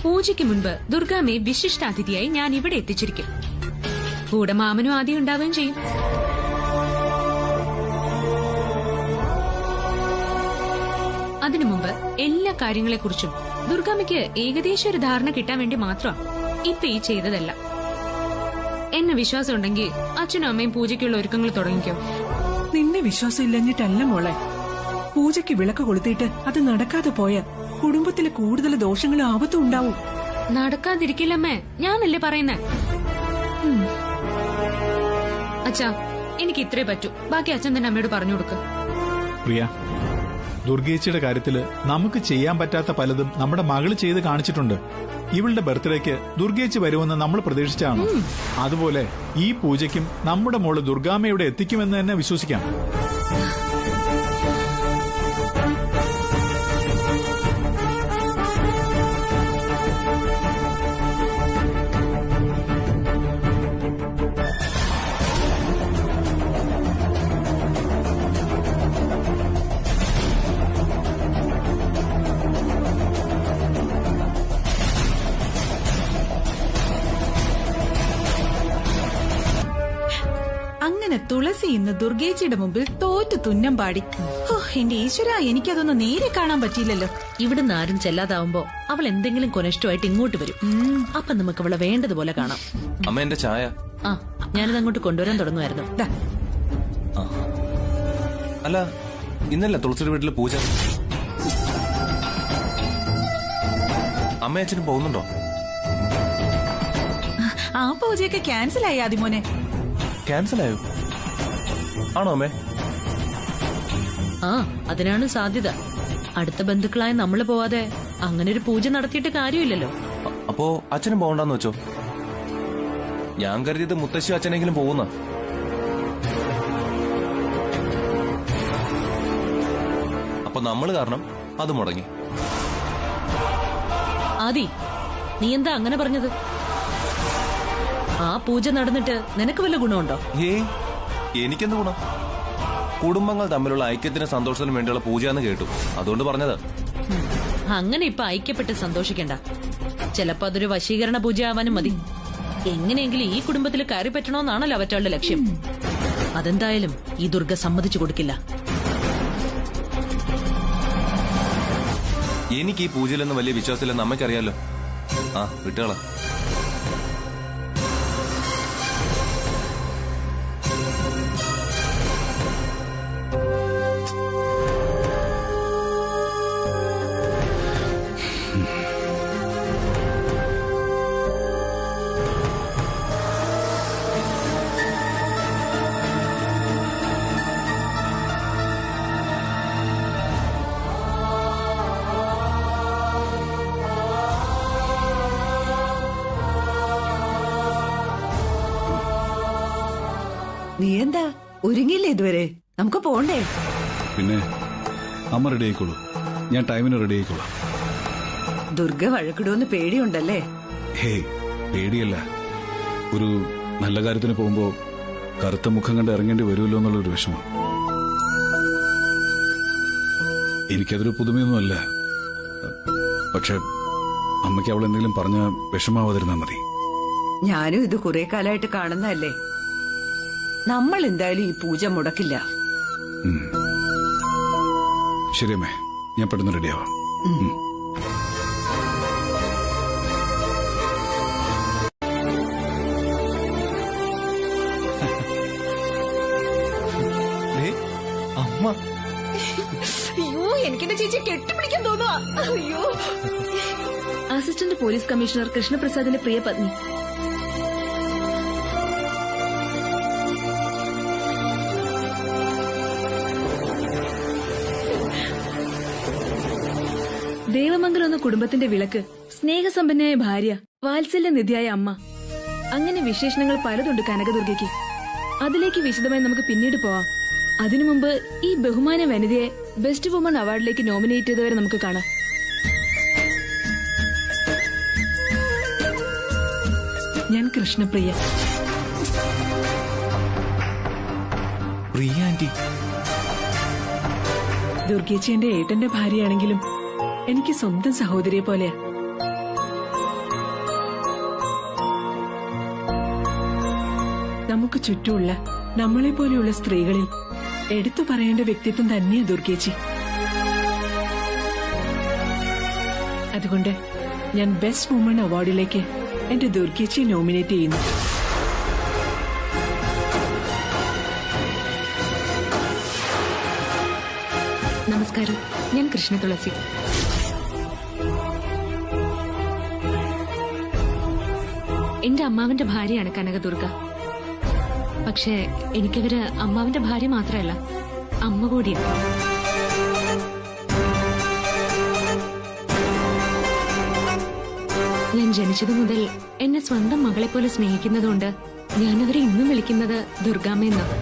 പൂജയ്ക്ക് മുൻപ് ദുർഗാമ്മയെ വിശിഷ്ടാതിഥിയായി ഞാൻ ഇവിടെ എത്തിച്ചിരിക്കും. കൂടെ മാമനും ആദ്യം ഉണ്ടാവുകയും ചെയ്യും. അതിനു മുമ്പ് എല്ലാ കാര്യങ്ങളെക്കുറിച്ചും ദുർഗാമ്മയ്ക്ക് ഏകദേശം ഒരു ധാരണ കിട്ടാൻ വേണ്ടി മാത്രമാണ് ഇപ്പൊ ഈ ചെയ്തതല്ല. എന്നെ വിശ്വാസം ഉണ്ടെങ്കിൽ അച്ഛനും അമ്മയും പൂജയ്ക്കുള്ള ഒരുക്കങ്ങൾ തുടങ്ങിക്കോ. നിന്നെ വിശ്വാസം ഇല്ലഞ്ഞിട്ടല്ല മോളെ. പൂജയ്ക്ക് വിളക്ക് കൊളുത്തിയിട്ട് അത് നടക്കാതെ പോയ കുടുംബത്തിലെ കൂടുതൽ ദോഷങ്ങളും ആപത്തും ഉണ്ടാവും. നടക്കാതിരിക്കില്ലമ്മേ, ഞാനല്ലേ പറയുന്നേ. അച്ഛാ, എനിക്ക് ഇത്രേ പറ്റൂ. ബാക്കി അച്ഛൻ തന്നെ അമ്മയോട് പറഞ്ഞു കൊടുക്ക. പ്രിയ, ദുർഗേച്ചിയുടെ കാര്യത്തില് നമുക്ക് ചെയ്യാൻ പറ്റാത്ത പലതും നമ്മുടെ മകള് ചെയ്ത് കാണിച്ചിട്ടുണ്ട്. ഇവളുടെ ബർത്ത്ഡേക്ക് ദുർഗേച്ചി വരുമെന്ന് നമ്മൾ പ്രതീക്ഷിച്ചാണ്. അതുപോലെ ഈ പൂജയ്ക്കും നമ്മുടെ മോള് ദുർഗാമ്മയുടെ എത്തിക്കുമെന്ന് തന്നെ വിശ്വസിക്കാം. അങ്ങനെ തുളസി ഇന്ന് ദുർഗേച്ചിയുടെ മുമ്പിൽ തോറ്റു തുന്നം പാടി. എന്റെ ഈശ്വര, എനിക്കതൊന്നും നേരെ കാണാൻ പറ്റിയില്ലല്ലോ. ഇവിടുന്ന് ആരും ചെല്ലാതാവുമ്പോ അവൾ എന്തെങ്കിലും കൊനഷ്ടമായിട്ട് ഇങ്ങോട്ട് വരും. അപ്പൊ നമുക്ക് അവളെ വേണ്ടതുപോലെ കാണാം. അമ്മ, എന്റെ ചായ. ആ, ഞാനിത് അങ്ങോട്ട് കൊണ്ടുവരാൻ തുടങ്ങുമായിരുന്നു. അല്ല, ഇന്നല്ല തുളസിയുടെ വീട്ടില് പൂജ. അമ്മ അച്ഛനും പോകുന്നുണ്ടോ? ആ പൂജയൊക്കെ ക്യാൻസൽ ആയി ആദിമോനെ. ക്യാൻസൽ ആയോ? ആണോ അമ്മേ? ആ, അതിനാണ് സാധ്യത. അടുത്ത ബന്ധുക്കളായ നമ്മള് പോവാതെ അങ്ങനെ ഒരു പൂജ നടത്തിയിട്ട് കാര്യമില്ലല്ലോ. അപ്പോ അച്ഛനും പോകണ്ടെന്ന് വെച്ചോ? ഞാൻ കരുതിയത് മുത്തശ്ശി അച്ഛനെങ്കിലും പോകുന്ന. അപ്പൊ നമ്മള് കാരണം അത് മുടങ്ങി. ആദി, നീ എന്താ അങ്ങനെ പറഞ്ഞത്? ആ പൂജ നടന്നിട്ട് നിനക്ക് വല്ല ഗുണമുണ്ടോ? എനിക്കെന്ത് ഗുണം? കുടുംബങ്ങൾ തമ്മിലുള്ള ഐക്യത്തിനും സന്തോഷത്തിനും വേണ്ടിയുള്ള പൂജ എന്ന് കേട്ടു, അതുകൊണ്ട് പറഞ്ഞത്. അങ്ങനെ ഇപ്പൊ ഐക്യപ്പെട്ട് സന്തോഷിക്കണ്ട. ചിലപ്പോ അതൊരു വശീകരണ പൂജ ആവാനും മതി. എങ്ങനെയെങ്കിലും ഈ കുടുംബത്തിൽ കയറി പറ്റണമെന്നാണല്ലോ അവറ്റവളുടെ ലക്ഷ്യം. അതെന്തായാലും ഈ ദുർഗ സമ്മതിച്ചു കൊടുക്കില്ല. എനിക്ക് ഈ പൂജയിലൊന്നും വലിയ വിശ്വാസമില്ലെന്ന് അമ്മയ്ക്കറിയാലോ. ആ, വിട്ടുകള. നീ എന്താ ഒരുങ്ങിയില്ലേ ഇതുവരെ? നമുക്ക് പോണ്ടേ? പിന്നെ അമ്മ റെഡി ആയിക്കോളൂ, ഞാൻ ടൈമിന് റെഡി ആയിക്കോളാം. ദുർഗ വഴക്കിടുമെന്ന് പേടിയുണ്ടല്ലേ? ഹേയ്, പേടിയല്ല. ഒരു നല്ല കാര്യത്തിന് പോകുമ്പോ കറുത്ത മുഖം കണ്ട് ഇറങ്ങേണ്ടി വരുമല്ലോ എന്നുള്ളൊരു വിഷമം. എനിക്കതൊരു പുതുമയൊന്നുമല്ല. പക്ഷെ അമ്മയ്ക്ക് അവൾ എന്തെങ്കിലും പറഞ്ഞ വിഷമാവാതിരുന്നാ മതി. ഞാനും ഇത് കുറെ കാലമായിട്ട് കാണുന്നതല്ലേ. നമ്മൾ എന്തായാലും ഈ പൂജ മുടക്കില്ല. ശരി അമ്മേ, ഞാൻ പെട്ടെന്ന് റെഡിയാവാം. അമ്മ, അയ്യോ, എനിക്കെന്റെ ചേച്ചി കെട്ടിപ്പിടിക്കാൻ തോന്നുവാ. അയ്യോ. അസിസ്റ്റന്റ് പോലീസ് കമ്മീഷണർ കൃഷ്ണപ്രസാദിന്റെ പ്രിയ പത്നി. ദേവമംഗലം എന്ന കുടുംബത്തിന്റെ വിളക്ക്, സ്നേഹസമ്പന്നയായ ഭാര്യ, വാത്സല്യനിധിയായ അമ്മ. അങ്ങനെ വിശേഷണങ്ങൾ പലതുണ്ട് കനകദുർഗയ്ക്ക്. അതിലേക്ക് വിശദമായി നമുക്ക് പിന്നീട് പോവാം. അതിനു മുമ്പ് ഈ ബഹുമാന വനിതയെ ബെസ്റ്റ് വുമൺ അവാർഡിലേക്ക് നോമിനേറ്റ് ചെയ്തവരെ നമുക്ക് കാണാം. ഞാൻ കൃഷ്ണപ്രിയ. പ്രിയ ആന്റി. ദുർഗേച്ചി എന്റെ ഏട്ടന്റെ ഭാര്യയാണെങ്കിലും എനിക്ക് സ്വന്തം സഹോദരിയെ പോലെയാ. നമുക്ക് ചുറ്റുമുള്ള നമ്മളെ പോലെയുള്ള സ്ത്രീകളിൽ എടുത്തു പറയേണ്ട വ്യക്തിത്വം തന്നെയാ ദുർഗേച്ചി. അതുകൊണ്ട് ഞാൻ ബെസ്റ്റ് വുമൺ അവാർഡിലേക്ക് എന്റെ ദുർഗേച്ചിയെ നോമിനേറ്റ് ചെയ്യുന്നു. നമസ്കാരം. ഞാൻ കൃഷ്ണ തുളസി. എന്റെ അമ്മാവന്റെ ഭാര്യയാണ് കനകദുർഗ. പക്ഷേ എനിക്കവര് അമ്മാവന്റെ ഭാര്യ മാത്രമല്ല, അമ്മ കൂടിയാണ്. ഞാൻ ജനിച്ചതു മുതൽ എന്നെ സ്വന്തം മകളെ പോലെ സ്നേഹിക്കുന്നതുകൊണ്ട് ഞാനവരെ ഇന്നും വിളിക്കുന്നത് ദുർഗാമ്മയെന്നാണ്.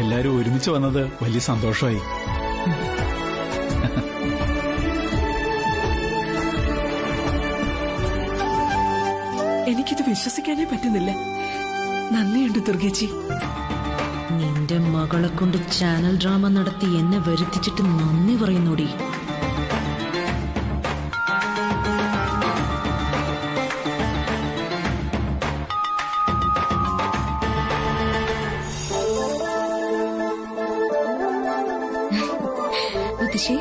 എല്ലാരും ഒരുമിച്ച് വന്നത് വലിയ സന്തോഷമായി. എനിക്കിത് വിശ്വസിക്കാനേ പറ്റുന്നില്ല. നന്ദിയുണ്ട് ദുർഗേച്ചി. നിന്റെ മകളെ കൊണ്ട് ചാനൽ ഡ്രാമ നടത്തി എന്നെ വരുത്തിച്ചിട്ട് നന്ദി പറയുന്നോടി. മുത്തശ്ശി,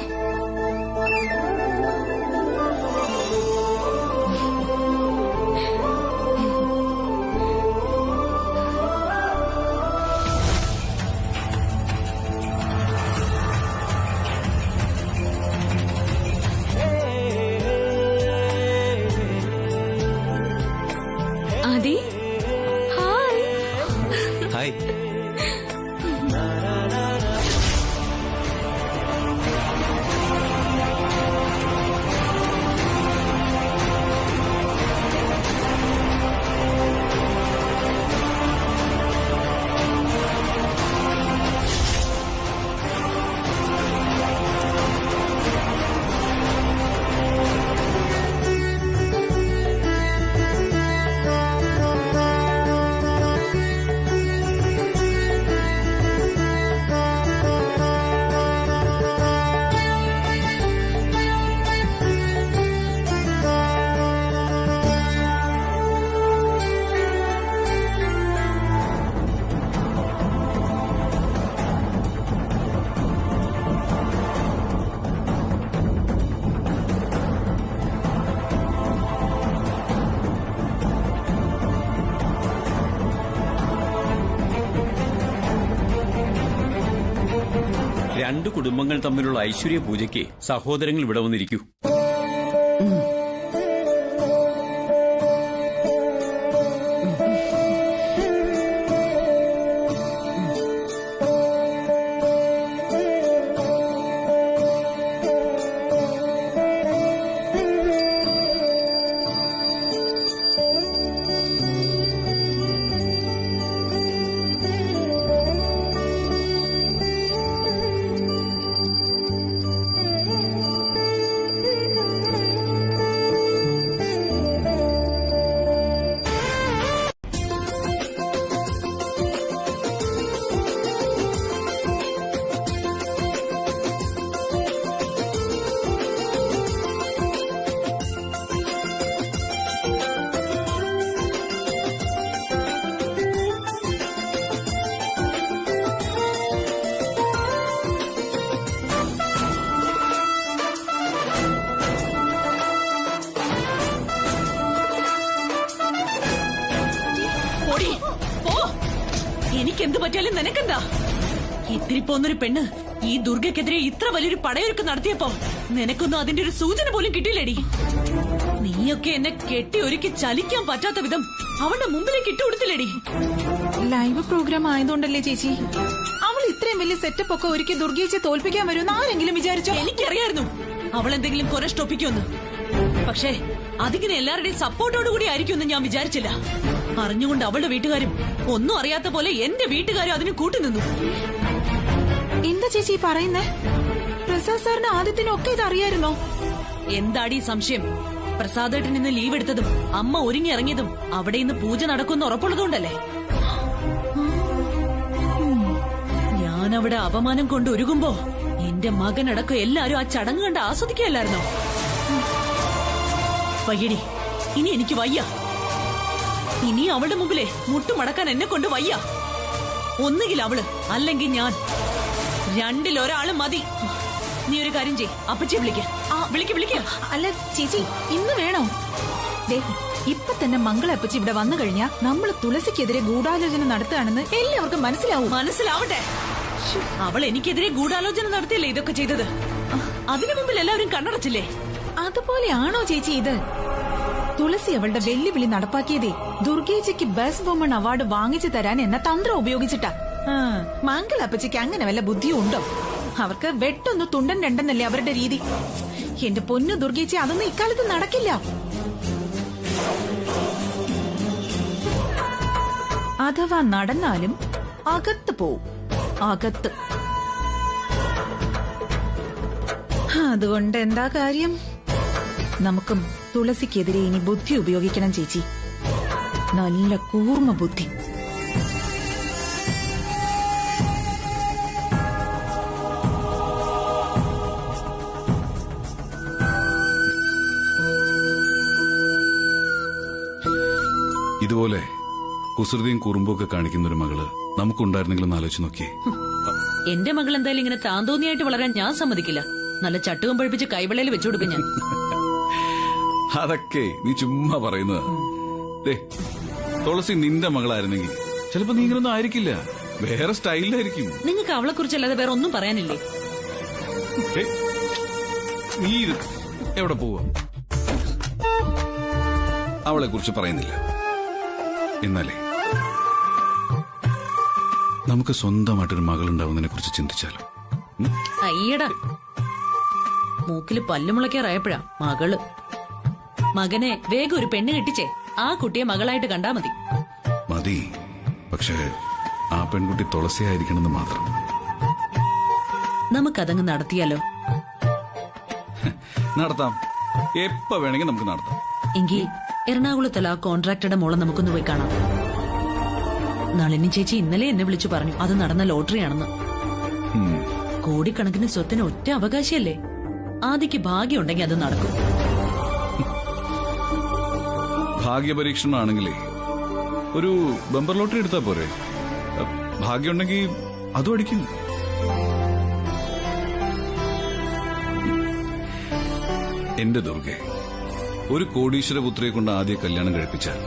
ആദി, ഹായ്. ഹായ്. രണ്ടു കുടുംബങ്ങൾ തമ്മിലുള്ള ഐശ്വര്യ പൂജയ്ക്ക് സഹോദരങ്ങൾ ഇവിടെ വന്നിരിക്കൂ. എനിക്കെന്ത് പറ്റിയാലും നിനക്കെന്താ? ഇത്തിരി പോന്നൊരു പെണ്ണ് ഈ ദുർഗയ്ക്കെതിരെ ഇത്ര വലിയൊരു പടയൊരുക്ക് നടത്തിയപ്പോ നിനക്കൊന്നും അതിന്റെ ഒരു സൂചന പോലും കിട്ടിയില്ലേടി. നീയൊക്കെ എന്നെ കെട്ടി ഒരുക്കി ചലിക്കാൻ പറ്റാത്ത വിധം അവളുടെ മുമ്പിലേക്ക് ഇട്ടുകൊടുത്തില്ലേടി. ലൈവ് പ്രോഗ്രാം ആയതുകൊണ്ടല്ലേ ചേച്ചി അവൾ ഇത്രയും വലിയ സെറ്റപ്പ് ഒക്കെ ഒരുക്കി ദുർഗേച്ചെ തോൽപ്പിക്കാൻ വരുമെന്ന് ആരെങ്കിലും വിചാരിച്ചോ? എനിക്കറിയായിരുന്നു അവൾ എന്തെങ്കിലും കുറെ സ്റ്റോപ്പിക്കുമെന്ന്. പക്ഷേ അതിങ്ങനെ എല്ലാവരുടെയും സപ്പോർട്ടോടുകൂടി ആയിരിക്കുമെന്ന് ഞാൻ വിചാരിച്ചില്ല. അറിഞ്ഞുകൊണ്ട് അവളുടെ വീട്ടുകാരും ഒന്നും അറിയാത്ത പോലെ എന്റെ വീട്ടുകാരും അതിന് കൂട്ടുനിന്നു. എന്താ ചേച്ചി പറയുന്നേ? പ്രസാദ് സാറിന് ആദ്യത്തിനൊക്കെ ഇത് അറിയായിരുന്നോ? എന്താടി സംശയം? പ്രസാദേട്ടൻ ഇന്ന് ലീവ് എടുത്തതും അമ്മ ഒരുങ്ങി ഇറങ്ങിയതും അവിടെ ഇന്ന് പൂജ നടക്കുമെന്ന് ഉറപ്പുള്ളതുകൊണ്ടല്ലേ. ഞാൻ അവിടെ അപമാനം കൊണ്ട് ഒരുങ്ങുമ്പോ എന്റെ മകനടക്കം എല്ലാരും ആ ചടങ്ങ് കണ്ട് ആസ്വദിക്കുകയല്ലായിരുന്നോ? വയ്യടി, ഇനി എനിക്ക് വയ്യ. ഇനി അവളുടെ മുമ്പിലെ മുട്ടുമടക്കാൻ എന്നെ കൊണ്ട് വയ്യ. ഒന്നുകിൽ അവള് അല്ലെങ്കിൽ ഞാൻ. രണ്ടിലൊരാള് മതി. നീ ഒരു കാര്യം ചെയ്, അപ്പച്ചി വിളിക്ക. അല്ല ചേച്ചി, ഇന്ന് വേണോ? ദേ, ഇപ്പൊ തന്നെ മംഗളപ്പച്ചി ഇവിടെ വന്നു കഴിഞ്ഞാ നമ്മൾ തുളസിക്കെതിരെ ഗൂഢാലോചന നടത്തുകയാണെന്ന് എല്ലാവർക്കും മനസ്സിലാവട്ടെ. അവൾ എനിക്കെതിരെ ഗൂഢാലോചന നടത്തിയല്ലേ ഇതൊക്കെ ചെയ്തത്? അതിനു മുമ്പിൽ എല്ലാവരും കണ്ണടച്ചില്ലേ? അതുപോലെയാണോ ചേച്ചി ഇത്? തുളസി അവളുടെ വെല്ലുവിളി നടപ്പാക്കിയതേ ദുർഗേച്ചിക്ക് ബെസ്റ്റ് വുമൺ അവാർഡ് വാങ്ങിച്ചു തരാൻ എന്ന തന്ത്രം ഉപയോഗിച്ചിട്ടാ. മംഗളപ്പച്ചിക്ക് അങ്ങനെ വല്ല ബുദ്ധിയും ഉണ്ടോ? അവർക്ക് വെട്ടൊന്നു തുണ്ടൻ രണ്ടെന്നല്ലേ അവരുടെ രീതി. എന്റെ പൊന്നു ദുർഗേച്ചി, അതൊന്നും ഇക്കാലത്ത് നടക്കില്ല. അഥവാ നടന്നാലും അകത്ത് പോവും. അകത്ത്. അതുകൊണ്ട് എന്താ കാര്യം? നമുക്കും തുളസിക്കെതിരെ ഇനി ബുദ്ധി ഉപയോഗിക്കണം ചേച്ചി. നല്ല കൂർമ്മ ബുദ്ധി. ഇതുപോലെ കുസൃതിയും കുറുമ്പൊക്കെ കാണിക്കുന്ന ഒരു മകള് നമുക്കുണ്ടായിരുന്നെങ്കിലും ആലോചിച്ച് നോക്കിയേ. എന്റെ മകൾ എന്തായാലും ഇങ്ങനെ താന്തോന്നിയായിട്ട് വളരാൻ ഞാൻ സമ്മതിക്കില്ല. നല്ല ചട്ടുകം പഴിപ്പിച്ച് കൈവെള്ളയിൽ വെച്ചു കൊടുക്കും ഞാൻ. അതൊക്കെ നീ ചുമ്മാ പറയുന്നതാ. തുളസി നിന്റെ മകളായിരുന്നെങ്കിൽ ചിലപ്പോ നീ ഇങ്ങനൊന്നും ആയിരിക്കില്ല, വേറെ സ്റ്റൈലിലായിരിക്കും. നിങ്ങൾക്ക് അവളെ കുറിച്ചല്ലാതെ വേറെ ഒന്നും പറയാനില്ലേ? നീ എവിടെ പോവാ? അവളെ കുറിച്ച് പറയുന്നില്ല. എന്നാലേ നമുക്ക് സ്വന്തമായിട്ടൊരു മകളുണ്ടാവുന്നതിനെ കുറിച്ച് ചിന്തിച്ചാലോ? അയ്യടാ, മൂക്കില് പല്ലുമുളയ്ക്കാറായപ്പോഴാ മകള്. മകനെ വേഗം ഒരു പെണ്ണ് കെട്ടിച്ചേ ആ കുട്ടിയെ മകളായിട്ട് കണ്ടാ മതി. മതി, പക്ഷേ ആ പെൺകുട്ടി തുളസിയായിരിക്കണമെന്ന് മാത്രം. നമുക്കതങ്ങ് നടത്തിയാലോ? നടത്താം, എപ്പ വേണമെങ്കിൽ നമുക്ക് നടത്താം. എങ്കിൽ എറണാകുളത്തുള്ള ആ കോൺട്രാക്ടറുടെ മോളെ നമുക്കൊന്ന് പോയി കാണാം. നളിനി ചേച്ചി ഇന്നലെ എന്നെ വിളിച്ചു പറഞ്ഞു അത് നടന്ന ലോട്ടറിയാണെന്ന്. കോടിക്കണക്കിന് സ്വത്തിന് ഒറ്റ അവകാശമല്ലേ? ആദിക്ക് ഭാഗ്യമുണ്ടെങ്കിൽ അത് നടക്കും. ഭാഗ്യപരീക്ഷണമാണെങ്കിലേ ഒരു ബമ്പർ ലോട്ടറി എടുത്താ പോരെ? ഭാഗ്യമുണ്ടെങ്കിൽ അതും അടിക്കും. എന്റെ ദുർഗെ, ഒരു കോടീശ്വര പുത്രിയെ കൊണ്ട് ആദ്യ കല്യാണം കഴിപ്പിച്ചാൽ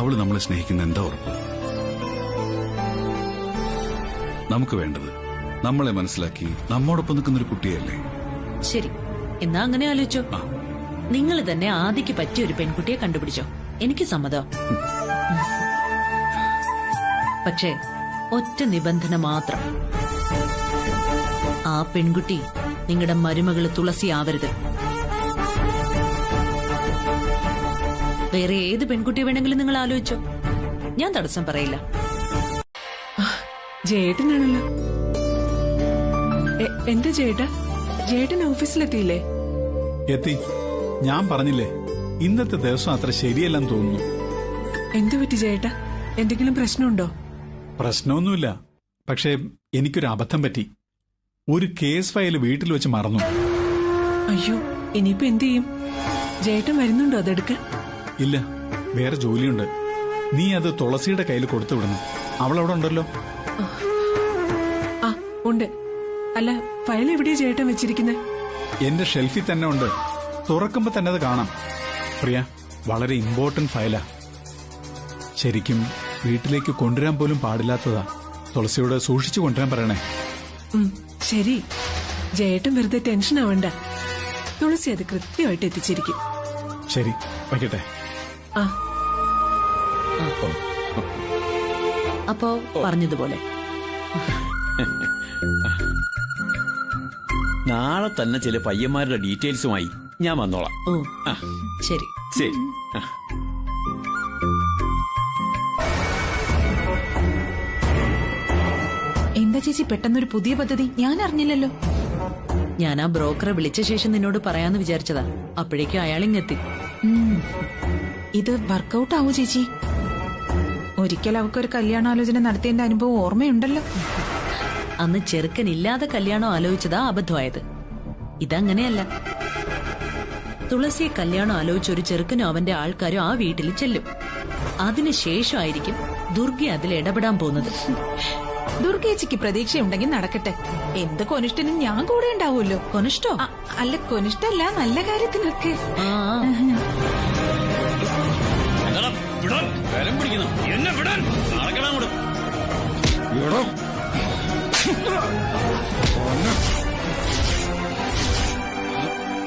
അവള് നമ്മളെ സ്നേഹിക്കുന്ന എന്താ ഉറപ്പ്? നമുക്ക് വേണ്ടത് നമ്മളെ മനസ്സിലാക്കി നമ്മോടൊപ്പം നിൽക്കുന്നൊരു കുട്ടിയല്ലേ? ശരി, എന്നാ അങ്ങനെ ആലോചിച്ചോ. നിങ്ങൾ തന്നെ ആദിക്ക് പറ്റിയ ഒരു പെൺകുട്ടിയെ കണ്ടുപിടിച്ചോ. എനിക്ക് സമ്മതം. പക്ഷേ ഒറ്റ നിബന്ധന മാത്രം. ആ പെൺകുട്ടി നിങ്ങളുടെ മരുമകള് തുളസി ആവരുത്. വേറെ ഏത് പെൺകുട്ടി വേണമെങ്കിലും നിങ്ങൾ ആലോചിച്ചോ, ഞാൻ തടസ്സം പറയില്ല. ജേട്ടനാണല്ലോ. എന്താ ജേട്ടൻ ഓഫീസിലെത്തിയില്ലേ? എത്തി. ഞാൻ പറഞ്ഞില്ലേ, ഇന്നത്തെ ദിവസം അത്ര ശരിയല്ലെന്ന് തോന്നുന്നു. എന്തു പറ്റി ചേട്ടാ? എന്തെങ്കിലും പ്രശ്നമുണ്ടോ? പ്രശ്നമൊന്നുമില്ല, പക്ഷേ എനിക്കൊരു അബദ്ധം പറ്റി. ഒരു കേസ് ഫയൽ വീട്ടിൽ വെച്ച് മറന്നു. അയ്യോ, ഇനിയിപ്പോ എന്ത് ചെയ്യും? ജേട്ടൻ വരുന്നുണ്ടോ അതെടുക്കാൻ? ഇല്ല, വേറെ ജോലിയുണ്ട്. നീ അത് തുളസിയുടെ കയ്യിൽ കൊടുത്തു വിടണം. അവളവിടെ ഉണ്ടല്ലോ. ആ ഉണ്ട്. അല്ല, ഫയൽ എവിടെയാ ചേട്ടൻ വെച്ചിരിക്കുന്നത്? എന്റെ ഷെൽഫിൽ തന്നെ ഉണ്ട്. തുറക്കുമ്പോ തന്നെ അത് കാണാം. പ്രിയ, വളരെ ഇമ്പോർട്ടന്റ് ഫയലാ. ശരിക്കും വീട്ടിലേക്ക് കൊണ്ടുവരാൻ പോലും പാടില്ലാത്തതാ. തുളസിയോട് സൂക്ഷിച്ചു കൊണ്ടുവരാൻ പറയണേ. ശരി, ജേട്ടൻ വെറുതെ ടെൻഷൻ ആവണ്ട. തുളസി അത് കൃത്യമായിട്ട് എത്തിച്ചിരിക്കും. ശരി, വയ്ക്കട്ടെ. അപ്പോ പറഞ്ഞതുപോലെ നാളെ തന്നെ ചില പയ്യന്മാരുടെ ഡീറ്റെയിൽസുമായി ഞാൻ വന്നോളാം. ഓ ശരി ശരി. എന്താ ചേച്ചി പെട്ടെന്നൊരു പുതിയ പദ്ധതി? ഞാൻ അറിഞ്ഞില്ലല്ലോ. ഞാൻ ആ ബ്രോക്കറെ വിളിച്ച ശേഷം നിന്നോട് പറയാന്ന് വിചാരിച്ചതാ. അപ്പോഴേക്കും അയാളിങ്ങെത്തി. ഇത് വർക്കൗട്ട് ആവോ ചേച്ചി? ഒരിക്കൽ അവക്കൊരു കല്യാണാലോചന നടത്തിയതിന്റെ അനുഭവം ഓർമ്മയുണ്ടല്ലോ. അന്ന് ചെറുക്കനില്ലാതെ കല്യാണം ആലോചിച്ചതാ അബദ്ധമായത്. ഇതങ്ങനെയല്ല. തുളസിയെ കല്യാണം ആലോചിച്ച ഒരു ചെറുക്കനും അവന്റെ ആൾക്കാരും ആ വീട്ടിൽ ചെല്ലും. അതിനുശേഷമായിരിക്കും ദുർഗ അതിൽ ഇടപെടാൻ പോകുന്നത്. ദുർഗേച്ചിക്ക് പ്രതീക്ഷയുണ്ടെങ്കിൽ നടക്കട്ടെ. എന്ത് കൊനിഷ്ടനും ഞാൻ കൂടെ ഉണ്ടാവുമല്ലോ. കൊനിഷ്ടോ? അല്ല, കൊനിഷ്ടല്ല, നല്ല കാര്യത്തിനൊക്കെ.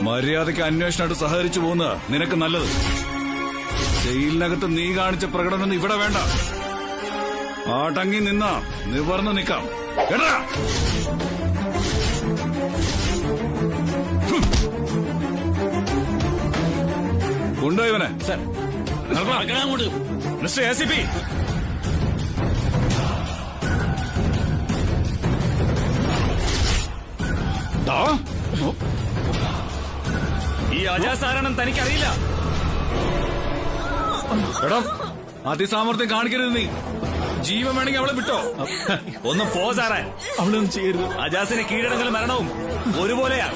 മര്യാദയ്ക്ക് അന്വേഷണമായിട്ട് സഹകരിച്ചു പോകുന്ന നിനക്ക് നല്ലത്. ജയിലിനകത്ത് നീ കാണിച്ച പ്രകടനം ഇവിടെ വേണ്ട. ആട്ടങ്ങി നിന്നാ നിവർന്ന് നിക്കാം. കേട്ടാ? ഉണ്ടോ ഇവനെ? മിസ്റ്റർ ACP, ഈ അജാസാരണം തനിക്കറിയില്ല. എടാ, അതിസാമർത്ഥ്യം കാണിക്കരുത് നീ. ജീവൻ വേണമെങ്കിൽ അവളെ വിട്ടോ. ഒന്ന് പോ സാറേ. അവളൊന്നും ചെയ്യരുത്. അജാസിന് കീഴടങ്ങലും മരണവും ഒരുപോലെയാ.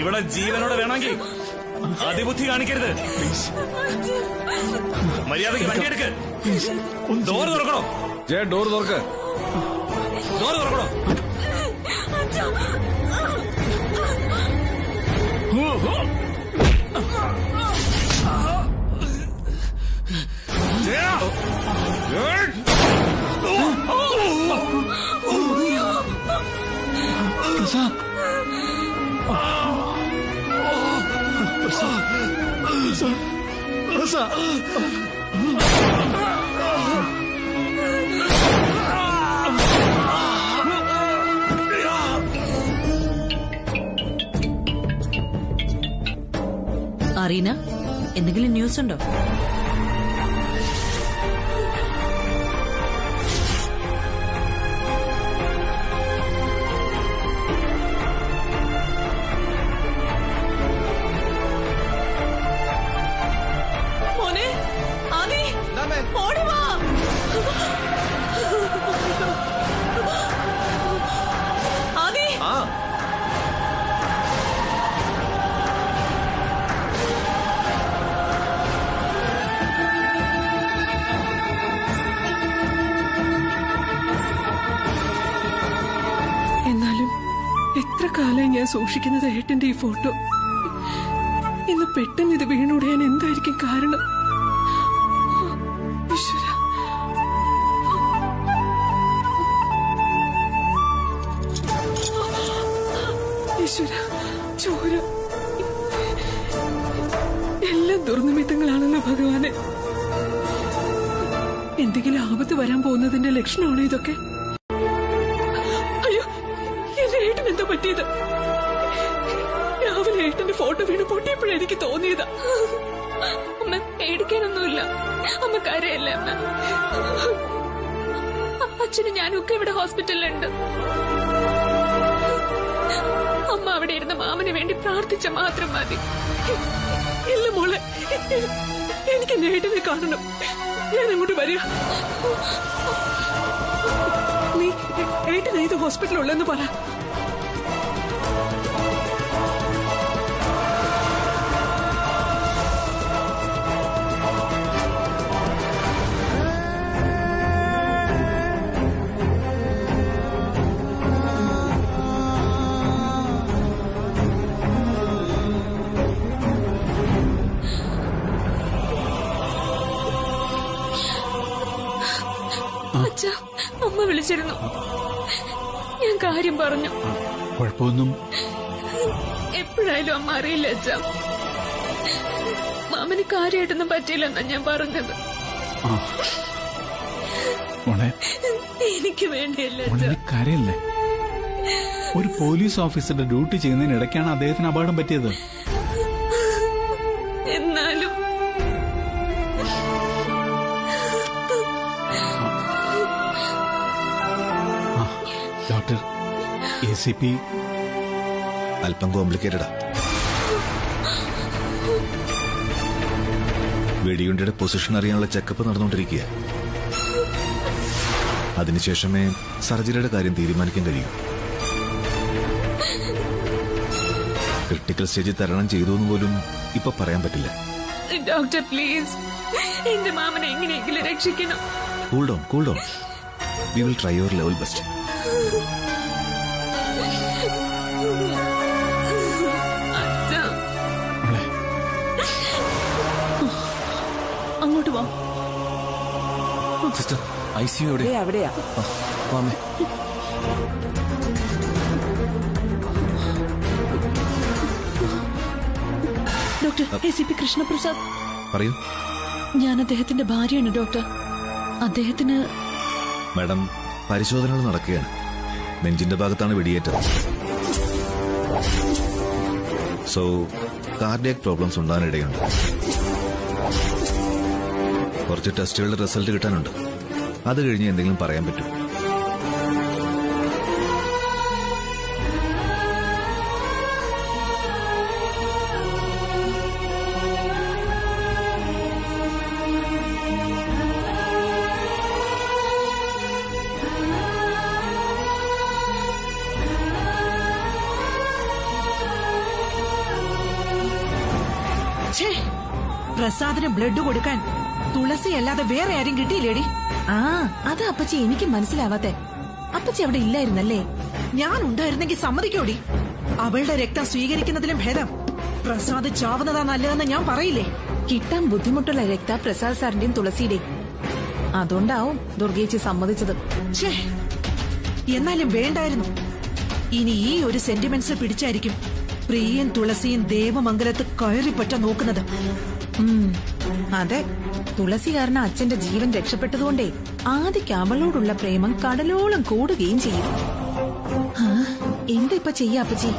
ഇവിടെ ജീവനോടെ വേണമെങ്കിൽ അതിബുദ്ധി കാണിക്കരുത്. മര്യാദയ്ക്ക് വണ്ടിയെടുക്ക്. ഡോർ തുറക്കണോ? ഡോർ തുറക്ക്. ഡോർ തുറക്കണോ? അറീന, എന്തെങ്കിലും ന്യൂസ് ഉണ്ടോ? മോനെ, ആദി, ഓടി വാ. ആദി, എന്നാലും എത്ര കാലമായി ഞാൻ സൂക്ഷിക്കുന്നത് ഏട്ടന്റെ ഈ ഫോട്ടോ. ഇന്ന് പെട്ടെന്ന് ഇത് വീണുടയാൻ എന്തായിരിക്കും കാരണം? ഈശ്വരാ. ഈശ്വരാ, ചോര. എല്ലാം ദുർനിമിത്തങ്ങളാണല്ലോ ഭഗവാനെ. എന്തെങ്കിലും ആപത്ത് വരാൻ പോകുന്നതിന്റെ ലക്ഷണമാണോ ഇതൊക്കെ? അയ്യോ, എന്റെ ഏട്ടൻ എന്താ പറ്റിയത്? രാവിലെ ഏട്ടന്റെ ഫോട്ടോ വീണ് പൊട്ടിയപ്പോഴാണ് എനിക്ക് തോന്നിയതാ. അമ്മ പേടിക്കാനൊന്നുമില്ല. അമ്മ കരയല്ലേ അമ്മ. അച്ഛനും ഞാനും ഒക്കെ ഇവിടെ ഹോസ്പിറ്റലിലുണ്ട്. അമ്മ അവിടെ ഇരുന്ന മാമന് വേണ്ടി പ്രാർത്ഥിച്ച മാത്രം മതി. ഇല്ല മോളെ, എനിക്ക് എന്റെ ഏട്ടനെ കാണണം. ഞാൻ അങ്ങോട്ട് വരിക. നീ ഏട്ടൻ ഏത് ഹോസ്പിറ്റലുള്ളെന്ന് പറ. അച്ഛാ, അമ്മ വിളിച്ചിരുന്നു. ഞാൻ കാര്യം പറഞ്ഞു. കുഴപ്പമൊന്നും എപ്പോഴായാലും അമ്മ അറിയില്ല അച്ഛാ. മാമന് കാര്യമായിട്ടൊന്നും പറ്റിയില്ലെന്നാ ഞാൻ പറഞ്ഞത്. എനിക്ക് വേണ്ടിയല്ല അച്ഛാ. കാര്യല്ലേ? ഒരു പോലീസ് ഓഫീസറുടെ ഡ്യൂട്ടി ചെയ്യുന്നതിനിടയ്ക്കാണ് അദ്ദേഹത്തിന് അപകടം പറ്റിയത്. എന്നാലും ഡോക്ടർ, ACP അല്പം കോംപ്ലിക്കേറ്റഡാ. വെടിയുണ്ടയുടെ പൊസിഷൻ അറിയാനുള്ള ചെക്കപ്പ് നടന്നുകൊണ്ടിരിക്കുക. അതിനുശേഷമേ സർജറിയുടെ കാര്യം തീരുമാനിക്കാൻ കഴിയൂ. ക്രിട്ടിക്കൽ സ്റ്റേജിൽ തരണം ചെയ്തുവെന്ന് പോലും ഇപ്പൊ പറയാൻ പറ്റില്ല. ഡോക്ടർ പ്ലീസ്, എന്റെ മാമനെ എങ്ങനെയെങ്കിലും രക്ഷിക്കണം. Cool down. We will try your level best. അങ്ങോട്ട് വാ. സിസ്റ്റർ, ICU എവിടെ? അവിടെയാ. വാമേ. Doctor ACP Krishnaprasad. പറയൂ. ഞാൻ അദ്ദേഹത്തിന്റെ ഭാര്യയാണ് ഡോക്ടർ. അദ്ദേഹത്തിന് മാഡം, പരിശോധനകൾ നടക്കുകയാണ്. നെഞ്ചിന്റെ ഭാഗത്താണ് വെടിയേറ്റത്. സോ കാർഡിയാക് പ്രോബ്ലംസ് ഉണ്ടാകാനിടയുണ്ട്. കുറച്ച് ടെസ്റ്റുകളുടെ റിസൾട്ട് കിട്ടാനുണ്ട്. അത് കഴിഞ്ഞ് എന്തെങ്കിലും പറയാൻ പറ്റും. പ്രസാദിന് ബ്ലഡ് കൊടുക്കാൻ തുളസി അല്ലാതെ വേറെ ആരും കിട്ടിയില്ലേടി? ആ, അത് അപ്പച്ചി എനിക്ക് മനസ്സിലാവാത്തെ. അപ്പച്ചി അവിടെ ഇല്ലായിരുന്നല്ലേ? ഞാൻ ഉണ്ടായിരുന്നെങ്കിൽ സമ്മതിക്കോടി. അവളുടെ രക്തം സ്വീകരിക്കുന്നതിലും ഭേദം പ്രസാദ് ചാവുന്നതാ നല്ലതെന്ന് ഞാൻ പറയില്ലേ? കിട്ടാൻ ബുദ്ധിമുട്ടുള്ള രക്ത പ്രസാദ് സാറിന്റെയും തുളസിയുടെയും. അതുകൊണ്ടാവും ദുർഗേച്ചി സമ്മതിച്ചത്. എന്നാലും വേണ്ടായിരുന്നു. ഇനി ഈ ഒരു സെന്റിമെന്റ്സ് പിടിച്ചായിരിക്കും പ്രിയൻ തുളസിയും ദേവമംഗലത്ത് കയറിപ്പറ്റ നോക്കുന്നത്. അതെ, തുളസി കാരണം അച്ഛന്റെ ജീവൻ രക്ഷപ്പെട്ടതുകൊണ്ടേ ആദിക്ക് അവളോടുള്ള പ്രേമം കടലോളം കൂടുകയും ചെയ്യും. എന്താ ഇപ്പൊ ചെയ്യാ അപ്പച്ചി?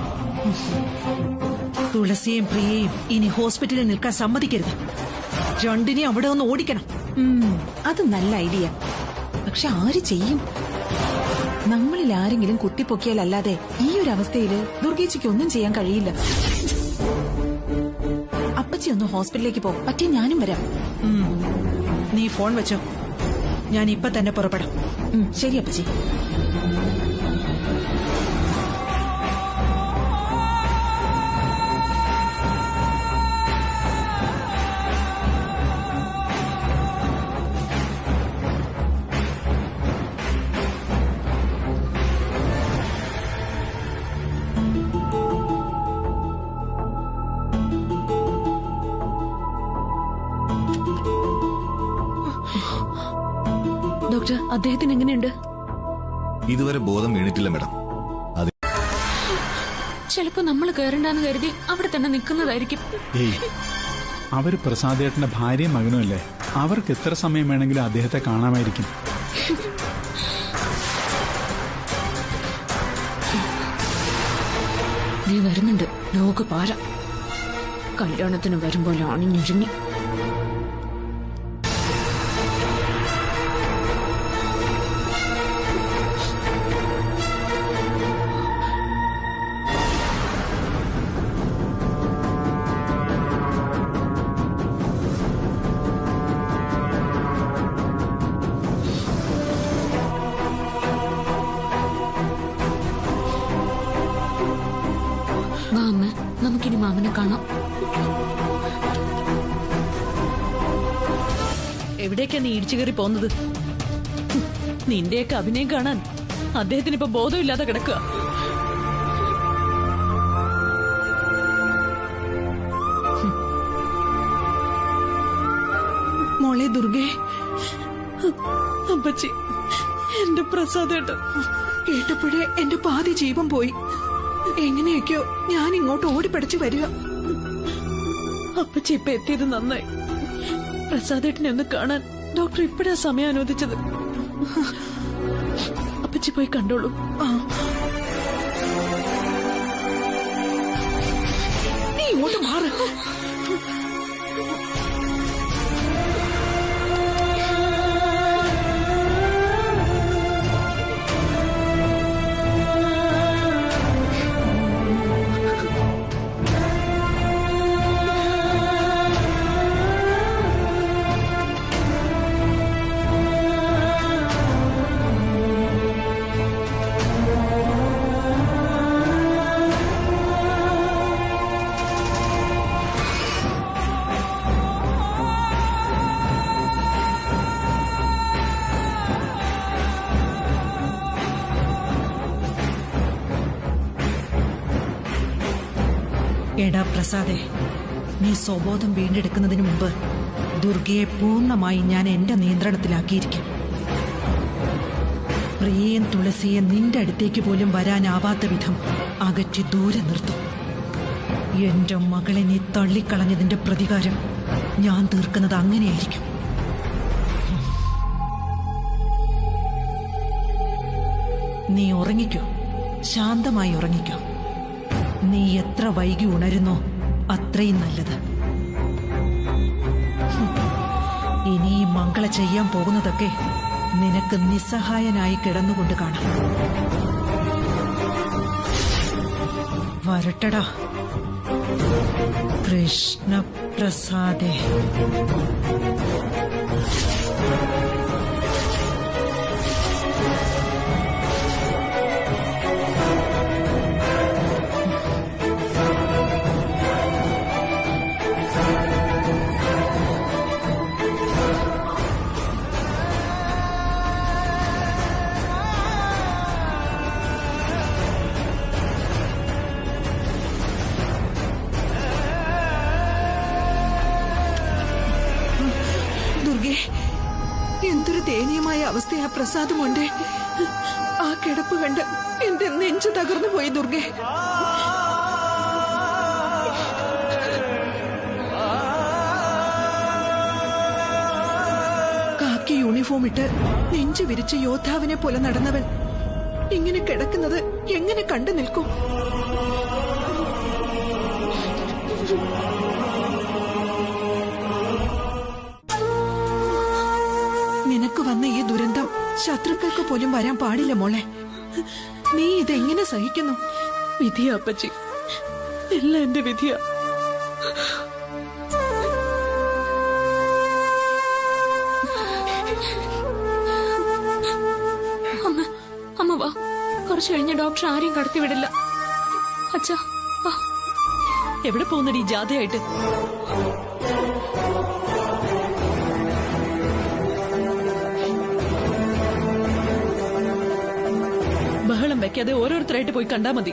തുളസിയും പ്രിയയും ഇനി ഹോസ്പിറ്റലിൽ നിൽക്കാൻ സമ്മതിക്കരുത്. രണ്ടിനെ അവിടെ ഒന്ന് ഓടിക്കണം. അത് നല്ല ഐഡിയ. പക്ഷെ ആര് ചെയ്യും? നമ്മളിൽ ആരെങ്കിലും കുത്തിപ്പൊക്കിയാലല്ലാതെ ഈ ഒരു അവസ്ഥയില് ദുർഗേച്ചിക്ക് ഒന്നും ചെയ്യാൻ കഴിയില്ല. അപ്പച്ചി ഒന്ന് ഹോസ്പിറ്റലിലേക്ക് പോ. പറ്റിയ ഞാനും വരാം. നീ ഫോൺ വെച്ചോ, ഞാൻ ഇപ്പൊ തന്നെ പുറപ്പെടാം. ശരി അപ്പച്ചി. ഡോക്ടർ, അദ്ദേഹത്തിന് എങ്ങനെയുണ്ട്? ഇതുവരെ ബോധം വീണിട്ടില്ല മാഡം. ചിലപ്പോ നമ്മൾ കയറണ്ടെന്ന് കരുതി അവിടെ തന്നെ നിൽക്കുന്നതായിരിക്കും. അവര് പ്രസാദേട്ടന്റെ ഭാര്യയും മകനും അല്ലേ? അവർക്ക് എത്ര സമയം വേണമെങ്കിലും അദ്ദേഹത്തെ കാണാമായിരിക്കും. നീ വരുന്നുണ്ട് ലോകപാര. കല്യാണത്തിന് വരുമ്പോൾ അണിഞ്ഞൊരുങ്ങി. നമുക്കിനി മാമനെ കാണാം. എവിടേക്കാ നീ ഇടിച്ചു കയറി പോന്നത്? നിന്റെയൊക്കെ അഭിനയം കാണാൻ അദ്ദേഹത്തിന് ഇപ്പൊ ബോധമില്ലാതെ കിടക്കുക. മോളെ ദുർഗേ, അപ്പച്ചി, എന്റെ പ്രസാദേട്ടൻ കേട്ടപ്പോഴേ എന്റെ പാതി ജീവൻ പോയി. എങ്ങനെയൊക്കെയോ ഞാൻ ഇങ്ങോട്ട് ഓടിപ്പടിച്ചു വരിക. അപ്പച്ചി ഇപ്പൊ എത്തിയത് നന്നായി. പ്രസാദേട്ടനെ ഒന്ന് കാണാൻ ഡോക്ടർ ഇപ്പഴാ സമയം അനുവദിച്ചത്. അപ്പച്ചി പോയി കണ്ടോളൂ. നീ ഇങ്ങോട്ട് മാറ്. എടാ പ്രസാദേ, നീ സ്വബോധം വീണ്ടെടുക്കുന്നതിന് മുമ്പ് ദുർഗയെ പൂർണ്ണമായി ഞാൻ എന്റെ നിയന്ത്രണത്തിലാക്കിയിരിക്കും. പ്രിയയും തുളസിയെ നിന്റെ അടുത്തേക്ക് പോലും വരാനാവാത്ത വിധം അകറ്റി ദൂരെ നിർത്തും. എന്റെ മകളെ നീ തള്ളിക്കളഞ്ഞതിന്റെ പ്രതികാരം ഞാൻ തീർക്കുന്നത് അങ്ങനെയായിരിക്കും. നീ ഉറങ്ങിക്കോ, ശാന്തമായി ഉറങ്ങിക്കോ. നീ എത്ര വൈകി ഉണരുന്നോ അത്രയും നല്ലത്. ഇനി ഈ മംഗള ചെയ്യാൻ പോകുന്നതൊക്കെ നിനക്ക് നിസ്സഹായനായി കിടന്നുകൊണ്ട് കാണാം. വരട്ടടാ കൃഷ്ണപ്രസാദേ. എന്തൊരു ദയനീയമായ അവസ്ഥയാ പ്രസാദമുണ്ട്. ആ കിടപ്പ് കണ്ട് എന്റെ നെഞ്ചു തകർന്നു പോയി ദുർഗെ. കാക്കി യൂണിഫോം ഇട്ട് നെഞ്ചു വിരിച്ച് യോദ്ധാവിനെ പോലെ നടന്നവൻ ഇങ്ങനെ കിടക്കുന്നത് എങ്ങനെ കണ്ടു നിൽക്കും? നിനക്ക് വന്ന ഈ ദുരന്തം ശത്രുക്കൾക്ക് പോലും വരാൻ പാടില്ല മോളെ. നീ ഇതെങ്ങനെ സഹിക്കുന്നു? വിധിയാ അപ്പച്ചി, എല്ലാം എന്റെ വിധിയാ. അമ്മ വാ, കുറച്ചു കഴിഞ്ഞ ഡോക്ടർ ആരെയും കടത്തിവിടില്ല. അച്ഛാ വാ. എവിടെ പോകുന്നടി ജാഥയായിട്ട്? ബഹളം വെക്കാതെ ഓരോരുത്തരായിട്ട് പോയി കണ്ടാ മതി.